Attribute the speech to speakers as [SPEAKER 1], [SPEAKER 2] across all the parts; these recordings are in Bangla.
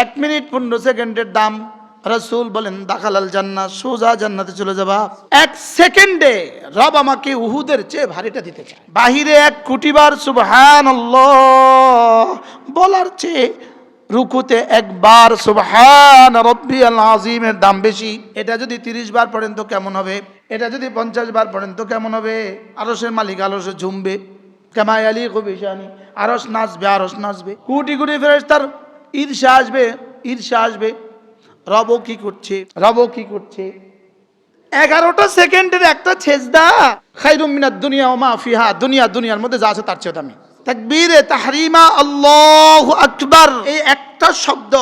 [SPEAKER 1] 1 মিনিট 15 সেকেন্ডের দাম। রাসূল বলেন দাখালাল জান্নাহ, সোজা জান্নাতে চলে যাবা। 1 সেকেন্ডে রব আমাকে উহুদের চেয়ে ভারীটা দিতে চায়। বাহিরে 1 কোটি বার সুবহানাল্লাহ বলার চেয়ে রুকুতে একবার সুবহান রাব্বিয়াল আযীমের দাম বেশি। এটা যদি 30 বার পড়েন তো কেমন হবে? এটা যদি 50 বার পড়েন তো কেমন হবে? আরশের মালিক আরশে ঝুমবে, কামা ইয়ালিকু বিশানি, আরশ নাচবে, আরশ নাচবে, কোটি কোটি ফেরেশতার ঈর্ষা আসবে, ঈর্ষা আসবে। রব কি করছে, রব কি করছে? 11টা সেকেন্ডের একটা সেজদা খায়রুম মিনাদ দুনিয়া ওয়া মা ফিহা, দুনিয়ার মধ্যে যা আছে তার চেয়ে দামি। তাকবীরে তাহরিমা আল্লাহু আকবার, এই একটা শব্দ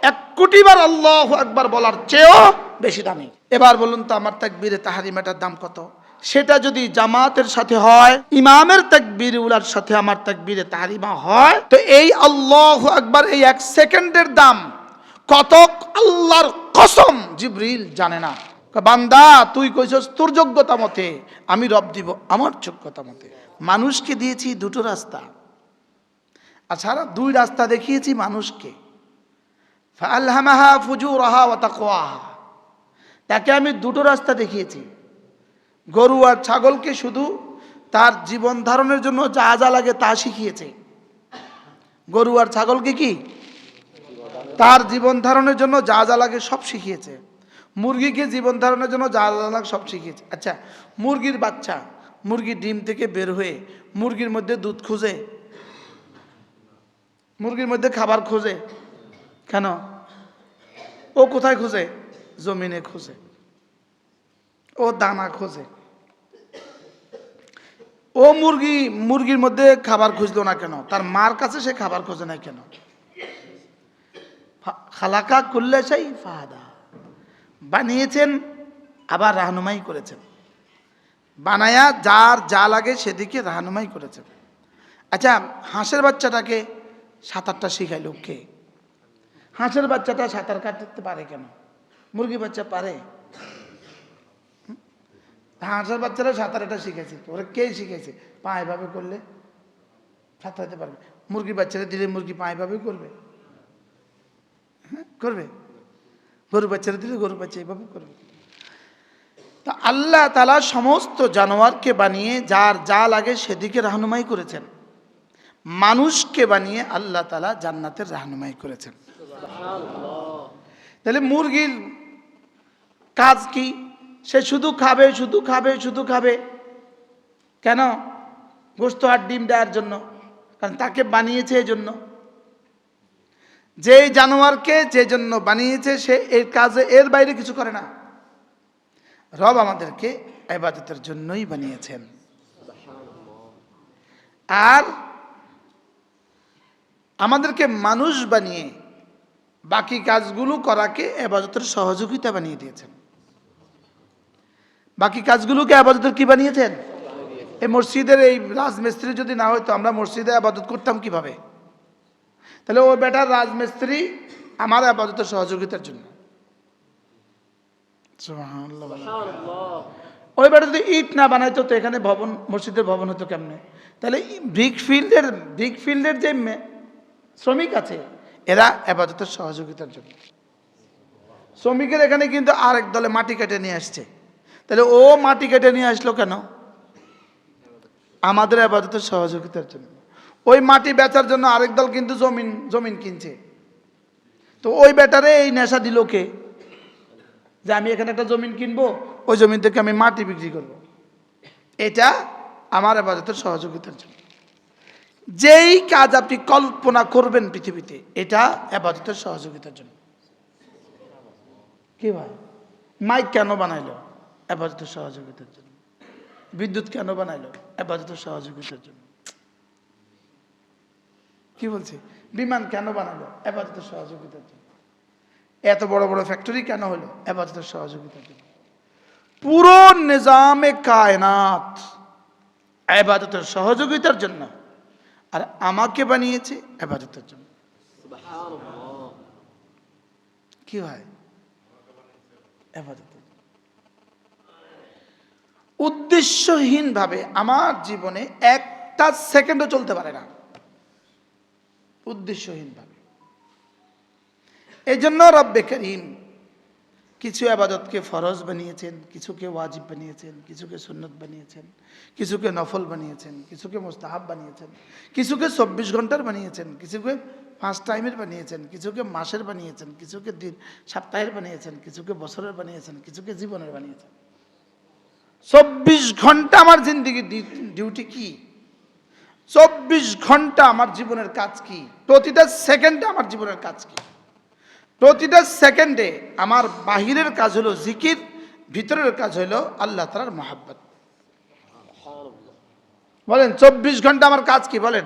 [SPEAKER 1] 1 কোটি বার আল্লাহু আকবার বলার চেয়েও বেশি দামি। এবার বলুন তো আমার তাকবীরে তাহরিমাটার দাম কত? সেটা যদি জামাতের সাথে হয়, ইমামের তাকবীর উলার সাথে আমার তাকবীরে তাহরিমা হয়, তো এই আল্লাহু আকবার এই 1 সেকেন্ডের দাম কত আল্লাহর কসম জিবরিল জানে না। বান্দা তুই কইছস তোর যোগ্যতা মতে, আমি রব দিব আমার যোগ্যতা মতে। মানুষকে দিয়েছি 2টো রাস্তা, আচ্ছা 2 রাস্তা দেখিয়েছি মানুষকে। ফাআলহামাহা ফুজুরাহা ওয়া তাকওয়াহা, তাকে আমি 2টো রাস্তা দেখিয়েছি। গরু আর ছাগলকে শুধু তার জীবন ধারণের জন্য যা যা লাগে তা শিখিয়েছে। গরু আর ছাগলকে কি তার জীবন ধারণের জন্য যা যা লাগে সব শিখিয়েছে। মুরগিকে জীবন ধারণের জন্য যা যা লাগে সব শিখিয়েছে। আচ্ছা, মুরগির বাচ্চা, মুরগির ডিম থেকে বের হয়ে মুরগির মধ্যে দুধ খোঁজে, মুরগির মধ্যে খাবার খোঁজে কেন? ও কোথায় খোঁজে? জমিনে খোঁজে, ও দানা খোঁজে। ও মুরগির মধ্যে খাবার খুঁজলো না কেন? তার মার কাছে সে খাবার খোঁজে না কেন? খালাকা কুল্লা শাই ফাহাদা, বানিয়েছেন আবার রাহনুমাই করেছেন, বানায়া যার যা লাগে সেদিকে রাহনুমাই করেছেন। আচ্ছা, হাঁসের বাচ্চাটাকে সাঁতারটা শিখাইল কে? হাঁসের বাচ্চাটা সাঁতার কাটতে পারে কেন? মুরগি বাচ্চা পারে? হাঁসের বাচ্চারা সাঁতার এটা শিখেছে, ওরা কে শিখেছে? পা এভাবে করলে সাঁতারতে পারবে। মুরগির বাচ্চারা দিলে মুরগি পা এভাবে করবে, করবে? গরু বাচ্চারা দিলে গরু বাচ্চা এভাবে করবে। তা আল্লাহ তাআলা সমস্ত জানোয়ারকে বানিয়ে যার যা লাগে সেদিকে রাহনুমাই করেছেন। মানুষকে বানিয়ে আল্লাহ তাআলা জান্নাতের রাহনুমাই করেছেন। তাহলে মুরগির কাজ কি? সে শুধু খাবে, শুধু খাবে, শুধু খাবে। কেন? গোশত আর ডিম দেওয়ার জন্য, কারণ তাকে বানিয়েছে এই জন্য। যেই জানোয়ারকে যে জন্য বানিয়েছে সে এর কাজে এর বাইরে কিছু করে না। রব আমাদেরকে ইবাদতের জন্যই বানিয়েছেন। আর আমাদেরকে মানুষ বানিয়ে বাকি কাজগুলো করাকে ইবাদতের সহযোগিতা বানিয়ে দিয়েছেন। বাকি কাজগুলোকে ইবাদতের কি বানিয়েছেন? এই মসজিদের এই রাজমিস্ত্রি যদি না হইতো আমরা মসজিদে ইবাদত করতাম কিভাবে? তাহলে ও বেটার রাজমিস্ত্রি আমার ইবাদতের সহযোগিতার জন্য। সুবহানাল্লাহ। ওই বেটা যদি ইট না বানাইতো তো এখানে ভবন, মসজিদের ভবন হতো কেমনে? তাহলে ব্রিক ফিল্ডের যে শ্রমিক আছে এরা ইবাদতের সহযোগিতার জন্য। শ্রমিকের এখানে কিন্তু আরেক দলে মাটি কেটে নিয়ে আসছে, তাহলে ও মাটি কেটে নিয়ে আসলো কেন? আমাদের ইবাদতের সহযোগিতার জন্য। ওই মাটি বেচার জন্য আরেক দল কিন্তু জমিন কিনছে, তো ওই বেটারে এই নেশা দিল কে? যে আমি এখানে একটা জমিন কিনবো, ওই জমিন থেকে আমি মাটি বিক্রি করব। এটা আমার ইবাদতের সহযোগিতার জন্য। যেই কাজ আপনি কল্পনা করবেন পৃথিবীতে এটা ইবাদতের সহযোগিতার জন্য। কি ভাই, মাইক কেন বানাইলো? ইবাদতের সহযোগিতার জন্য। বিদ্যুৎ কেন বানাইলো? ইবাদতের সহযোগিতার জন্য। কি বলছি? বিমান কেন বানালো? ইবাদতের সহযোগিতার জন্য। এত বড় বড় ফ্যাক্টরি কেন হলো? ইবাদতের সহযোগিতার জন্য। পুরো নিজামে কায়নাত ইবাদতের সহযোগিতার জন্য, আর আমাকে বানিয়েছে ইবাদতের জন্য। কি হয়? ইবাদতের উদ্দেশ্যহীন ভাবে আমার জীবনে একটা সেকেন্ডও চলতে পারে না। উদ্দেশ্যহীন ভাবে এই জন্য রব্বে করিম কিছু আবাদতকে ফরজ বানিয়েছেন, কিছুকে ওয়াজিব বানিয়েছেন, কিছুকে সুন্নত বানিয়েছেন, কিছুকে নফল বানিয়েছেন, কিছুকে মুস্তাহাব বানিয়েছেন, কিছুকে 24 ঘন্টার বানিয়েছেন, কিছুকে 5 টাইমের বানিয়েছেন, কিছুকে মাসের বানিয়েছেন, কিছুকে দিন সপ্তাহের বানিয়েছেন, কিছুকে বছরের বানিয়েছেন, কিছুকে জীবনের বানিয়েছেন। 24 ঘন্টা আমার জিন্দেগির ডিউটি কি? 24 ঘন্টা আমার জীবনের কাজ কি? প্রতিটা সেকেন্ডে আমার জীবনের কাজ কি? প্রতিটা সেকেন্ডে আমার বাহিরের কাজ হলো জিকির, ভিতরের কাজ হলো আল্লাহ তাআলার মহব্বত। বলেন 24 ঘন্টা আমার কাজ কি? বলেন।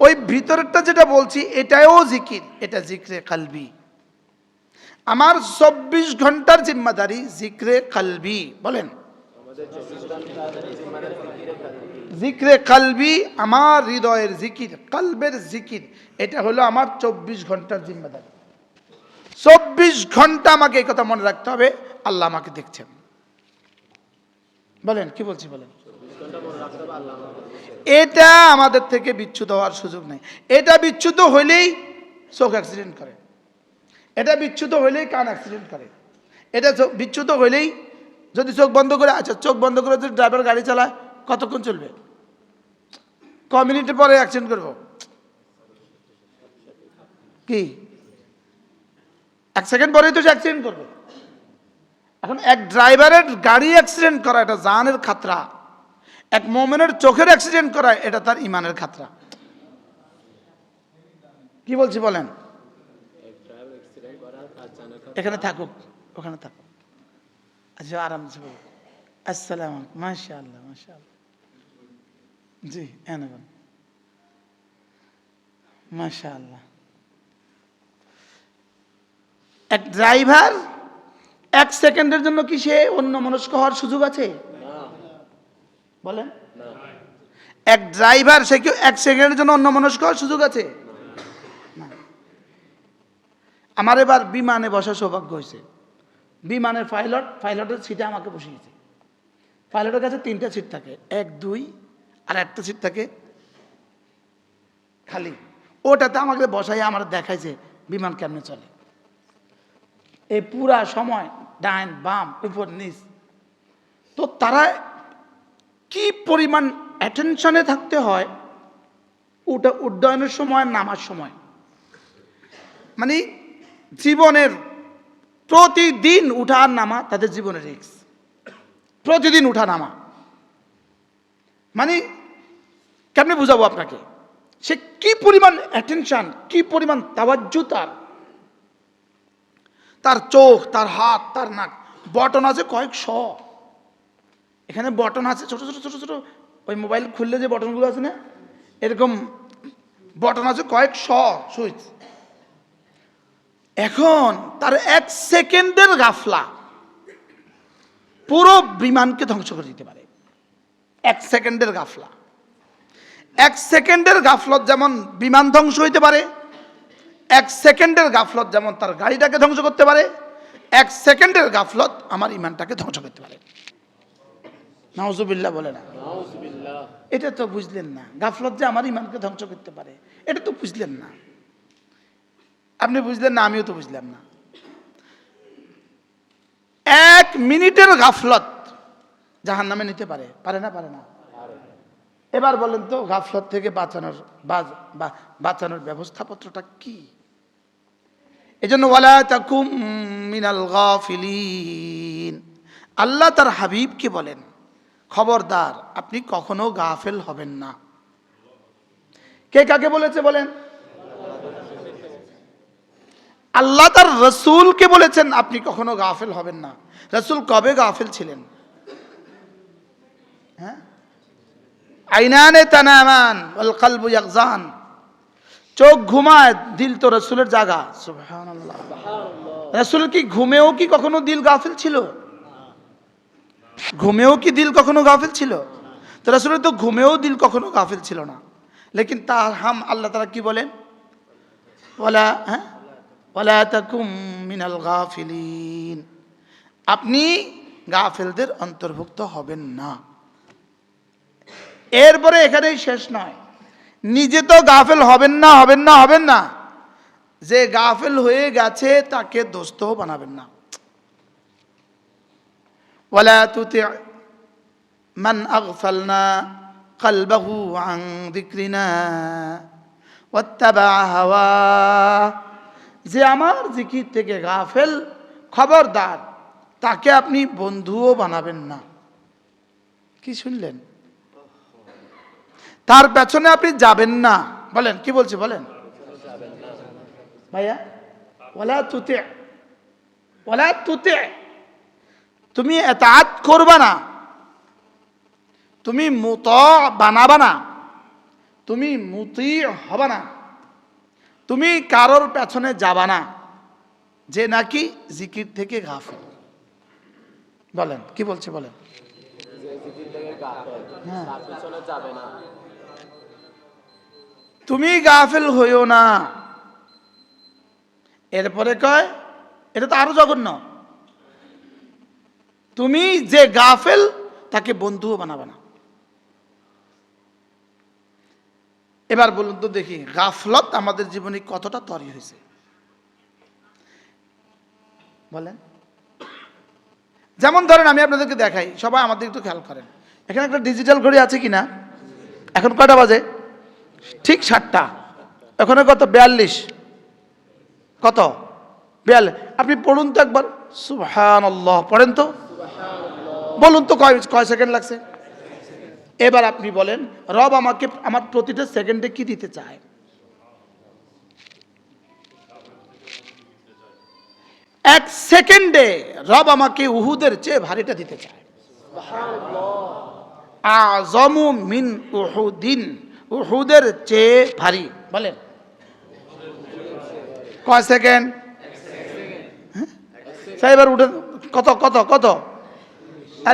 [SPEAKER 1] ওই ভিতরেরটা যেটা বলছি এটাও জিকির, এটা জিক্রে কলবি। আমার 24 ঘন্টার জিম্মাদারি জিক্রে কলবি। বলেন জিক্রে কলবি, আমার হৃদয়ের জিকির, কলবের জিকির, এটা হলো আমার 24 ঘন্টার জিম্মাদারি। 24 ঘন্টা আমাকে এই কথা মনে রাখতে হবে, আল্লাহ আমাকে দেখছেন। বলেন কি বলছি? বলেন। এটা আমাদের থেকে বিচ্যুত হওয়ার সুযোগ নেই। এটা বিচ্যুত হইলেই চোখ অ্যাক্সিডেন্ট করে, এটা বিচ্যুত হইলেই কান অ্যাক্সিডেন্ট করে, এটা বিচ্যুত হইলেই, যদি চোখ বন্ধ করে, আচ্ছা চোখ বন্ধ করে যদি ড্রাইভার গাড়ি চালায় কতক্ষণ চলবে? ক মিনিটের পরে অ্যাক্সিডেন্ট করবো কি? 1 সেকেন্ড পরেই তো সে অ্যাক্সিডেন্ট করবে। এখন এক ড্রাইভারের গাড়ি অ্যাক্সিডেন্ট করা এটা জানের খাতরা, এক মুমিনের চোখের অ্যাক্সিডেন্ট করা এটা তার ইমানের খাতরা। কি বলছি বলেন? এখানে থাকুক, ওখানে থাকুক। আচ্ছা আরামসে বলুন। আসসালামু আলাইকুম। মাশাআল্লাহ মাশাআল্লাহ। জি এনবন মাশাআল্লাহ। এক ড্রাইভার 1 সেকেন্ডের জন্য কি সে অন্য মনস্ক হওয়ার সুযোগ আছে? বলেন। এক ড্রাইভার সে কি 1 সেকেন্ডের জন্য অন্য মনস্ক হওয়ার সুযোগ আছে? না। আমার এবার বিমানে বসার সৌভাগ্য হয়েছে। বিমানের পাইলটের সিটে আমাকে বসিয়েছে। পাইলটের কাছে 3টা সিট থাকে, 1, 2 আর একটা সিট থাকে খালি। ওটাতে আমাকে বসাই আমার দেখাইছে বিমান কেমনে চলে। এই পুরা সময় ডাইন বাম উপর নিচ, তো তারা কি পরিমাণ অ্যাটেনশনে থাকতে হয় ওটা উড্ডয়নের সময়, নামার সময়। মানে জীবনের প্রতিদিন উঠা আর নামা তাদের জীবনের রিস্ক, প্রতিদিন উঠা নামা। মানে কেমনে বুঝাবো আপনাকে, সে কি পরিমাণ অ্যাটেনশন, কি পরিমাণ তাওয়াজ্জু, তার চোখ, তার হাত, তার নাক। বটন আছে কয়েকশ, এখানে বটন আছে ছোট ছোট ছোট ছোট, ওই মোবাইল খুললে যে বটনগুলো আছে না, এরকম বটন আছে কয়েকশ সুইচ। এখন তার 1 সেকেন্ডের গাফলা পুরো বিমানকে ধ্বংস করে দিতে পারে। 1 সেকেন্ডের গাফলা, 1 সেকেন্ডের গাফলত যেমন বিমান ধ্বংস হইতে পারে, 1 সেকেন্ডের গাফলত যেমন তার গাড়িটাকে ধ্বংস করতে পারে, 1 সেকেন্ডের গাফলত আমার ইমানটাকে ধ্বংস করতে পারে। নাউজুবিল্লাহ বলে না? এটা তো বুঝলেন না, গাফলত যে আমার ইমানকে ধ্বংস করতে পারে এটা তো বুঝলেন না। আপনি বুঝলেন না, আমিও তো বুঝলাম না। 1 মিনিটের গাফলত জাহান্নামে নিতে পারে, পারে না? পারে না? এবার বলেন তো গাফলত থেকে বাঁচানোর ব্যবস্থাপত্রটা কি? এজন্য ওয়ালা তাকুম মিনাল গাফিলিন, আল্লাহ তার হাবিবকে বলেন খবরদার আপনি কখনো গাফেল হবেন না। কে কাকে বলেছে বলেন? আল্লাহ তার রসুলকে বলেছেন আপনি কখনো গাফেল হবেন না। রসুল কবে গাফেল ছিলেন? হ্যাঁ, আইনানে তানামান ওয়াল কলবু ইয়াগজান, চোখ ঘুমায় দিল তো রসুলের জায়গা। সুবহানাল্লাহ। রসুল কি ঘুমেও কি কখনো দিল গাফিল ছিল? ঘুমেও কি দিল কখনো গাফিল ছিল? তো রসুলের তো ঘুমেও দিল কখনো গাফিল ছিল না। লেকিন তার হাম আল্লাহ তাআলা কি বলেন? ওয়ালা তাকুম মিনাল গাফিলিন, আপনি গাফিলদের অন্তর্ভুক্ত হবেন না। এরপরে এখানেই শেষ নয়, নিজে তো গাফিল হবেন না, হবেন না, হবেন না, যে গাফেল হয়ে গেছে তাকে দোস্ত বানাবেন না। ওয়ালা তুতি মান আগফালনা কলবহু আন যিকরিনা ওয়াত্তাবা হাওয়া, যে আমার জিকির থেকে গাফেল, খবরদার তাকে আপনি বন্ধুও বানাবেন না। কি শুনলেন? তার পেছনে আপনি যাবেন না। বলেন কি বলছে বলেন ভাইয়া। ওয়ালা তুতি, ওয়ালা তুতি, তুমি এতাআত করবা না, তুমি মুতা বানাবা না, তুমি মুতি হবা না, তুমি কারোর পেছনে যাবা না যে নাকি জিকির থেকে গাফেল। বলেন কি বলছে বলেন। হ্যাঁ, তুমি গাফেল হইও না। এরপরে কয়, এটা তো আরো জঘন্য, তুমি যে গাফেল তাকে বন্ধুও বানাবে না। এবার বলুন তো দেখি, গাফলত আমাদের জীবনে কতটা তৈরি হয়েছে বলেন। যেমন ধরেন আমি আপনাদেরকে দেখাই, সবাই আমাদের একটু খেয়াল করেন, এখানে একটা ডিজিটাল ঘড়ি আছে কিনা? এখন কয়টা বাজে? ঠিক 7টা। ওখানে কত? 42। কত? 42। আপনি পড়ুন তো একবার সুবহানাল্লাহ, পড়েন তো, বলুন তো কয় সেকেন্ড লাগছে? এবার আপনি বলেন, রব আমাকে আমার প্রতিটা সেকেন্ডে কি দিতে চায়? এক সেকেন্ডে রব আমাকে উহুদের চেয়ে ভারীটা দিতে চায়। আযমু মিন উহুদিন, উহুদের চেয়ে ভারী। বলেন কয় সেকেন্ড? এবার উঠে কত কত কত?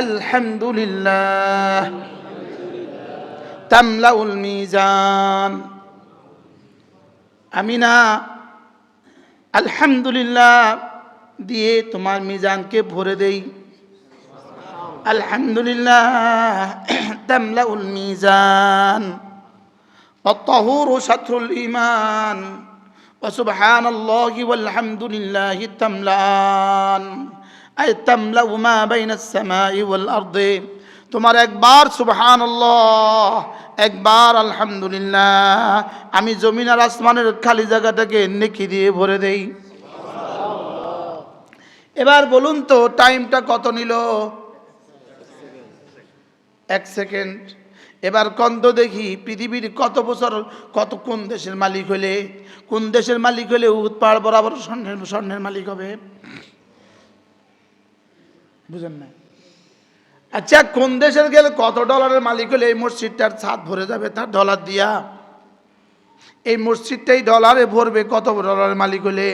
[SPEAKER 1] আলহামদুলিল্লাহ তামলাউল মিজান। আমি না আলহামদুলিল্লাহ দিয়ে তোমার মিজানকে ভরে দেই। আলহামদুলিল্লাহ তামলাউল মিজান ওয়াত তাহুরু শাতরুল ঈমান ওয়া সুবহানাল্লাহি ওয়াল হামদুলিল্লাহি তামলান, আই তামলাউ মা বাইনাস সামাই ওয়াল আরদি। তোমার একবার সুবহানাল্লাহ, একবার আলহামদুলিল্লাহ, আমি জমিন আর আসমানের খালি জায়গাটাকে নেকি দিয়ে ভরে দেই। এবার বলুন তো টাইমটা কত নিল? 1 সেকেন্ড। এবার কন্দ দেখি পৃথিবীর কত বছর, কোন দেশের মালিক হলে, কোন দেশের মালিক হলে উহুদ পাহাড় বরাবর স্বর্ণের মালিক হবে? বুঝেন না? আচ্ছা, কোন দেশের গেলে কত ডলারের মালিক হলে এই মসজিদটার ছাদ ভরে যাবে তার ডলার দিয়া? এই মসজিদটাই ডলারে ভরবে কত ডলারের মালিক হলে?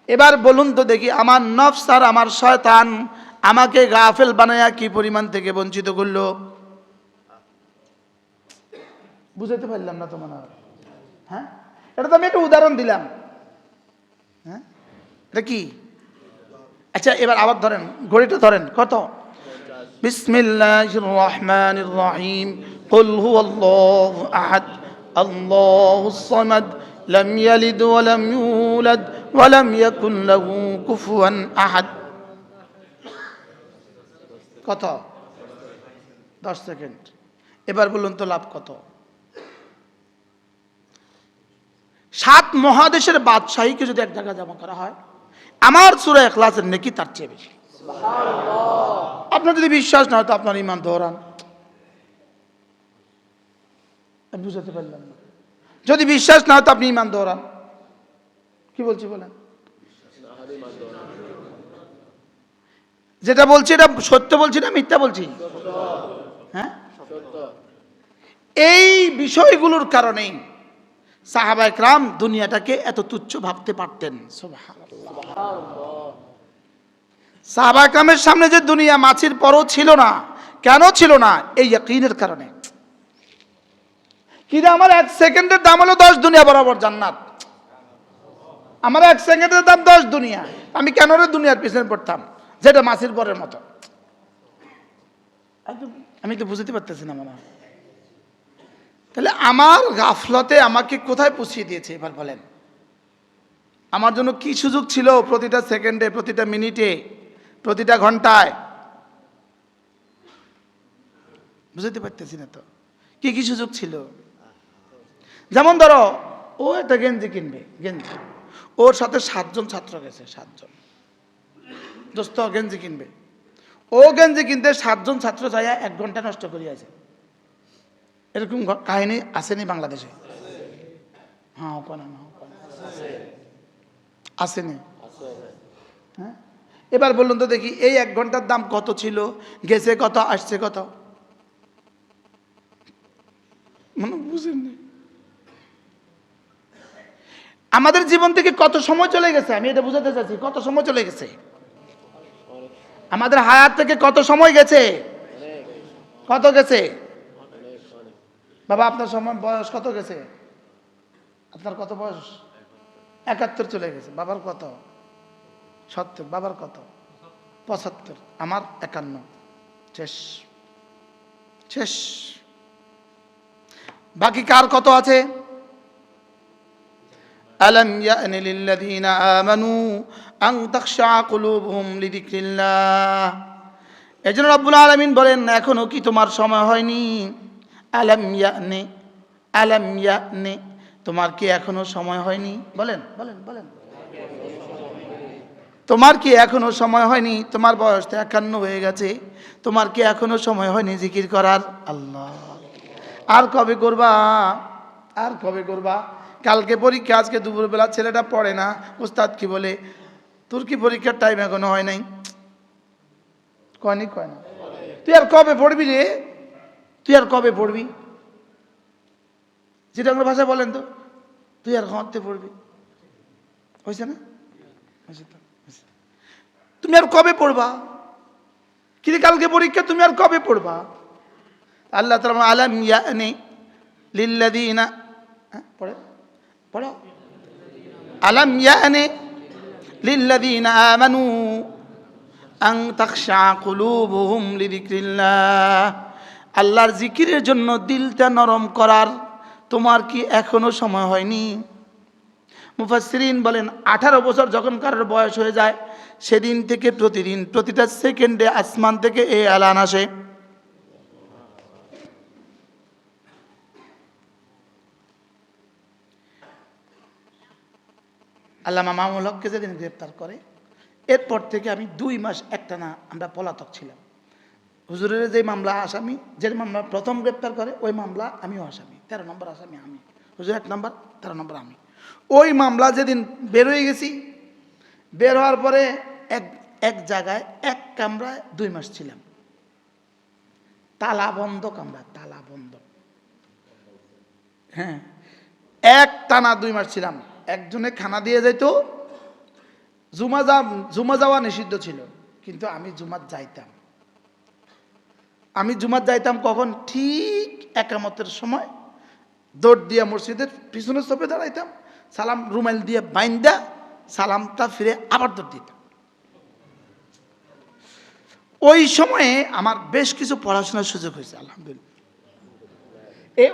[SPEAKER 1] এবার বলুন তো দেখি, আমার নফস আর আমার শয়তান আমাকে গাফেল বানায়া কি পরিমাণ থেকে বঞ্চিত করলো? বুঝাতে পারলাম না তো মনে হয়। হ্যাঁ, এটা তো আমি একটা উদাহরণ দিলাম। হ্যাঁ, এটা কি? আচ্ছা এবার আবার ধরেন, ঘড়িটা ধরেন, কত? বিসমিল্লাহির রহমানির রহিম। কুল হুয়াল্লাহু আহাদ আল্লাহুস সামাদ লাম ইয়ালিদ ওয়া লাম ইউলাদ ওয়া লাম ইয়াকুন লাহু কুফুয়ান আহাদ। কত? 10 সেকেন্ড। এবার বলুন তো লাভ কত? 7 মহাদেশের বাদশাহীকে যদি এক জায়গায় জমা করা হয়, আমার সূরা ইখলাসের নেকি তার চেয়ে বেশি। সুবহানাল্লাহ। আপনার যদি বিশ্বাস না হয় তো আপনার ঈমান দৌড়ান। আমি বুঝাতে পারলাম না। যদি বিশ্বাস না হয় তো আপনি ঈমান দৌড়ান। কি বলছি বলেন? যেটা বলছি এটা সত্য বলছি না মিথ্যা বলছি? হ্যাঁ, এই বিষয়গুলোর কারণেই সাহাবায়ে কেরাম দুনিয়াটাকে এত তুচ্ছ ভাবতে পারতেন। সুবহানাল্লাহ। সাহাবায়ে কেরামের সামনে যে দুনিয়া মাছির পরও ছিল না, কেন ছিল না? এই ইয়াকিনের কারণে। কিরে, আমার 1 সেকেন্ডের দাম হলো 10 দুনিয়া বরাবর জান্নাত। আমার 1 সেকেন্ডের দাম 10 দুনিয়া। আমি কেন রে দুনিয়ার পিছনে পড়তাম যেটা মাছির পরের মতো? আমি তো বুঝতে পারতেছি না মনে হয়। তাহলে আমার গাফলতে আমাকে কোথায় পৌঁছিয়ে দিয়েছে এবার বলেন? আমার জন্য কি সুযোগ ছিল প্রতিটা সেকেন্ডে, প্রতিটা মিনিটে, প্রতিটা ঘন্টায়। বুঝতে পারতেছি না তো কি কি সুযোগ ছিল। যেমন ধরো ও একটা গেঞ্জি কিনবে, গেঞ্জি, ওর সাথে 7 জন ছাত্র গেছে, 7 জন দোস্ত গেঞ্জি কিনবে। ও গেঞ্জি কিনতে 7 জন ছাত্র যাইয়া 1 ঘন্টা নষ্ট করিয়াছে। এরকম কাহিনী আসেনি বাংলাদেশে? হ্যাঁ, আসেনি? হ্যাঁ, এবার বলুন তো দেখি, এই 1 ঘন্টার দাম কত ছিল, গেছে কত, আসছে কত? মানে বুঝেননি? আমাদের জীবন থেকে কত সময় চলে গেছে, আমি এটা বুঝাতে চাচ্ছি, কত সময় চলে গেছে আমাদের হায়াত থেকে, কত সময় গেছে, কত গেছে? বাবা আপনার সময় বয়স কত গেছে? আপনার কত বয়স? 71 চলে গেছে। বাবার কত? 70। বাবার কত? 75। আমার 51। শেষ, শেষ। বাকি কার কত আছে? আলাম ইয়ানি লিল্লাযীনা আমানু আন তাখশা কুলুবুহুম লিযিকরিল্লাহ। এজন্য রব্বুল আলামিন বলেন, এখনো কি তোমার সময় হয়নি? আলাম ইয়ানি, আলাম ইয়ানি, তোমার কি এখনো সময় হয়নি? বলেন বলেন বলেন, তোমার কি এখনো সময় হয়নি? তোমার বয়স তো 51 হয়ে গেছে, তোমার কি এখনো সময় হয়নি জিকির করার? আল্লাহ, আর কবে করবা, আর কবে করবা? কালকে পরীক্ষা, আজকে দুপুরবেলা ছেলেটা পড়ে না, উস্তাদ কি বলে, তোর কি পরীক্ষার টাইম এখনো হয় নাই? কয়নি, কয় না? তুই আর কবে পড়বি রে, তুই আর কবে পড়বি? যেটা আমার ভাষায় বলেন তো, তুই আর কবে পড়বি? হয়েছে না? হয়েছে তো। তুমি আর কবে পড়বা? কিন্তু কালকে পরীক্ষা, তুমি আর কবে পড়বা? আল্লাহ তাআলা আলাম ইয়ানি লিল্লাযীনা, পড়ে পড়ো, আলাম ইয়ানি লিল্লাযীনা আমানু আন তাখশা কুলুবুহুম লিযিকরিল্লাহ। আল্লাহর জিকিরের জন্য দিলটা নরম করার তোমার কি এখনো সময় হয়নি? মুফাসসিরিন বলেন, 18 বছর যখন কারোর বয়স হয়ে যায়, সেদিন থেকে প্রতিদিন প্রতিটা সেকেন্ডে আসমান থেকে এই এলান আসে, আল্লামা মামুনুল হককে যেদিন গ্রেপ্তার করে, এরপর থেকে আমি 2 মাস একটানা আমরা পলাতক ছিলাম। হুজুরের যে মামলা আসামি, যে মামলা প্রথম গ্রেপ্তার করে, ওই মামলা আমিও আসামি, 13 নম্বর আসামি আমি, হুজুর 1 নম্বর, 13 নম্বর আমি। ওই মামলা যেদিন বের হয়ে গেছি, বের হওয়ার পরে এক জায়গায় 1 কামরায় 2 মাস ছিলাম, তালা বন্ধ কামরা, তালা বন্ধ। হ্যাঁ, এক টানা 2 মাস ছিলাম। একজনে খানা দিয়ে যাইতো, জুমা যাওয়া নিষিদ্ধ ছিল, কিন্তু আমি জুমাত যাইতাম। আমি জুমাত যাইতাম কখন? ঠিক একামতের সময় দৌড় দিয়া মসজিদের পিছনের সপে দাঁড়াইতাম, সালাম রুমাইল দিয়ে বাইন্দা সালামটা ফিরে আবার দৌড় দিতাম। ওই সময়ে আমার বেশ কিছু পড়াশোনার সুযোগ হয়েছে, আলহামদুলিল্লাহ।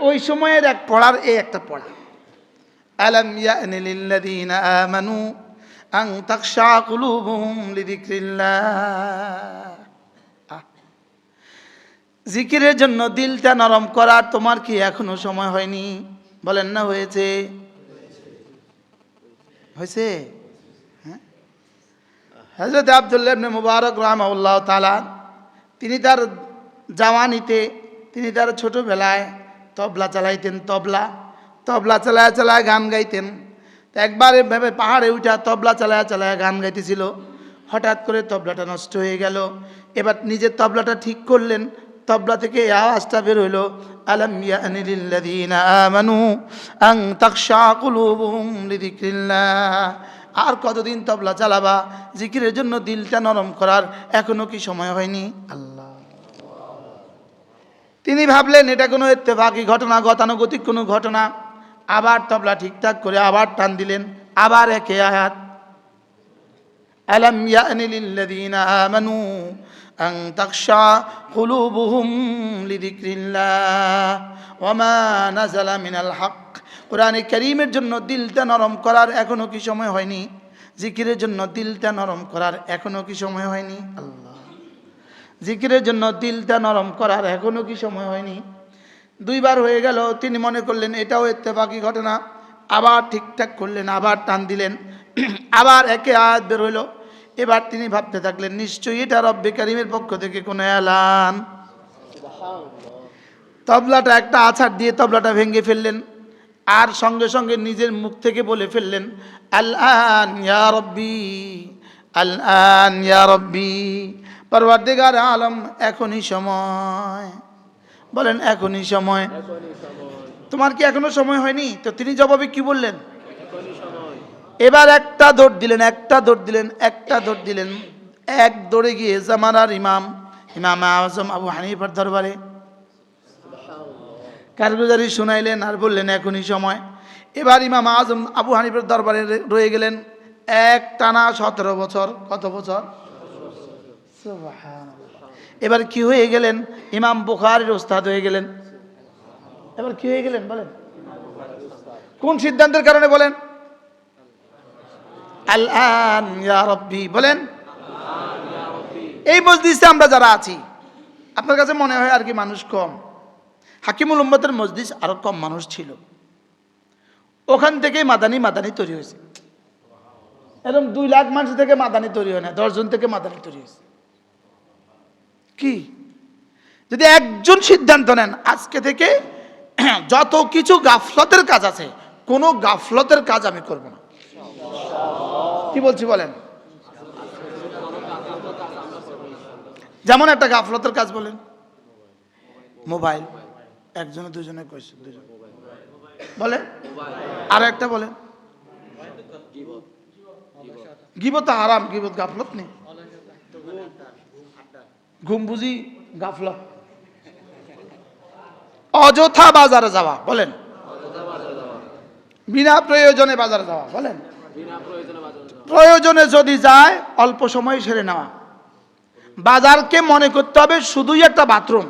[SPEAKER 1] ওই সময়ের এক পড়ার একটা পড়া, আলাম ইয়ানি লিল্লাযীনা আমানু আন তাখশা কুলুবুহুম লিযিকরিল্লাহ। জিকিরের জন্য দিলটা নরম করার তোমার কি এখনো সময় হয়নি? বলেন না হয়েছে? হয়েছে? হ্যাঁ, হযরত আব্দুল্লাহ ইবনে মুবারক রাহিমাহুল্লাহ তাআলা, তিনি তার জাওয়ানিতে, তিনি তার ছোটবেলায় তবলা চালাইতেন, তবলা চালায় চালায় গান গাইতেন। তো একবার এভাবে পাহাড়ে উঠা তবলা চালায় চালায় গান গাইতেছিল, হঠাৎ করে তবলাটা নষ্ট হয়ে গেল। এবার নিজের তবলাটা ঠিক করলেন, তবলা থেকে এই আওয়াজটা বের হইল, আলাম ইয়ানি লিল্লাযীনা আমানু আন তাখশা কুলুবুহুম লিযিকরিল্লাহ। আর কতদিন তবলা চালাবা? জিকিরের জন্য দিলটা নরম করার এখনো কি সময় হয়নি? আল্লাহ, তিনি ভাবলেন এটা কোনো ইত্তেফাকি ঘটনা, গতানুগতিক কোনো ঘটনা। আবার তবলা ঠিকঠাক করে আবার টান দিলেন, আবার একে আয়াত, আলাম ইয়ানি লিল্লাযীনা আমানু আন তাখশা কুলুবুহুম লিযিকরিল্লাহ ওয়া মা নাযালা মিনাল হক কোরআনে কারীমের জন্য দিলটা নরম করার এখনো কি সময় হয়নি? জিকিরের জন্য দিলটা নরম করার এখনো কি সময় হয়নি? আল্লাহ, জিকিরের জন্য দিলটা নরম করার এখনো কি সময় হয়নি? 2 বার হয়ে গেল, তিনি মনে করলেন এটাও ইত্তেফাকি ঘটনা, আবার ঠিকঠাক করলেন, আবার টান দিলেন, আবার একে আয়াত বের হইল। এবার তিনি ভাবতে থাকলেন নিশ্চয়ই এটা রব্বে কারীমের পক্ষ থেকে কোনো এলান। তবলাটা একটা আছাড় দিয়ে তবলাটা ভেঙে ফেললেন, আর সঙ্গে সঙ্গে নিজের মুখ থেকে বলে ফেললেন আল-আন ইয়া রব্বি, আল-আন ইয়া রব্বি, পরওয়ারদিগার আলম এখনই সময়। বলেন এখনই সময়। তোমার কি এখনো সময় হয়নি? তো তিনি জবাবে কি বললেন? এবার একটা দৌড় দিলেন, একটা দৌড় দিলেন, একটা দৌড় দিলেন, এক দৌড়ে গিয়ে জামানার ইমাম আজম আবু হানিফার দরবারে কারগুজারি শুনাইলেন আর বললেন এখনই সময়। এবার ইমাম আজম আবু হানিফার দরবারে রয়ে গেলেন এক টানা 17 বছর। কত বছর? সুবহানাল্লাহ। এবার কি হয়ে গেলেন? ইমাম বুখারীর ওস্তাদ হয়ে গেলেন। এবার কি হয়ে গেলেন বলেন? কোন সিদ্ধান্তের কারণে বলেন? আল-আন ইয়া রব্বি, বলেন। এই মজলিসে আমরা যারা আছি, আপনার কাছে মনে হয় আর কি মানুষ কম? হাকিমুল উম্মতের মজলিস আরো কম মানুষ ছিল, ওখান থেকেই মাদানি তৈরি হয়েছে। এরকম 2 লাখ মানুষ থেকে মাদানি তৈরি হয় না, 10 জন থেকে মাদানি তৈরি হয়েছে। কি যদি একজন সিদ্ধান্ত নেন আজকে থেকে যত কিছু গাফলতের কাজ আছে, কোনো গাফলতের কাজ আমি করব না। কি বলছি বলেন? যেমন একটা গাফলতের কাজ বলেন, মোবাইল। একজনে দুজনে কইছে, দুজন বলে, আর একটা বলেন গীবত হারাম, গীবত গাফলত নেই, ঘুম বুঝি গাফলত। অযথা বাজারে যাওয়া, বলেন। বিনা প্রয়োজনে বাজারে যাওয়া, বলেন। প্রয়োজনে যদি যায় অল্প সময় সেরে নেওয়া। বাজারকে মনে করতে হবে শুধুই একটা বাথরুম,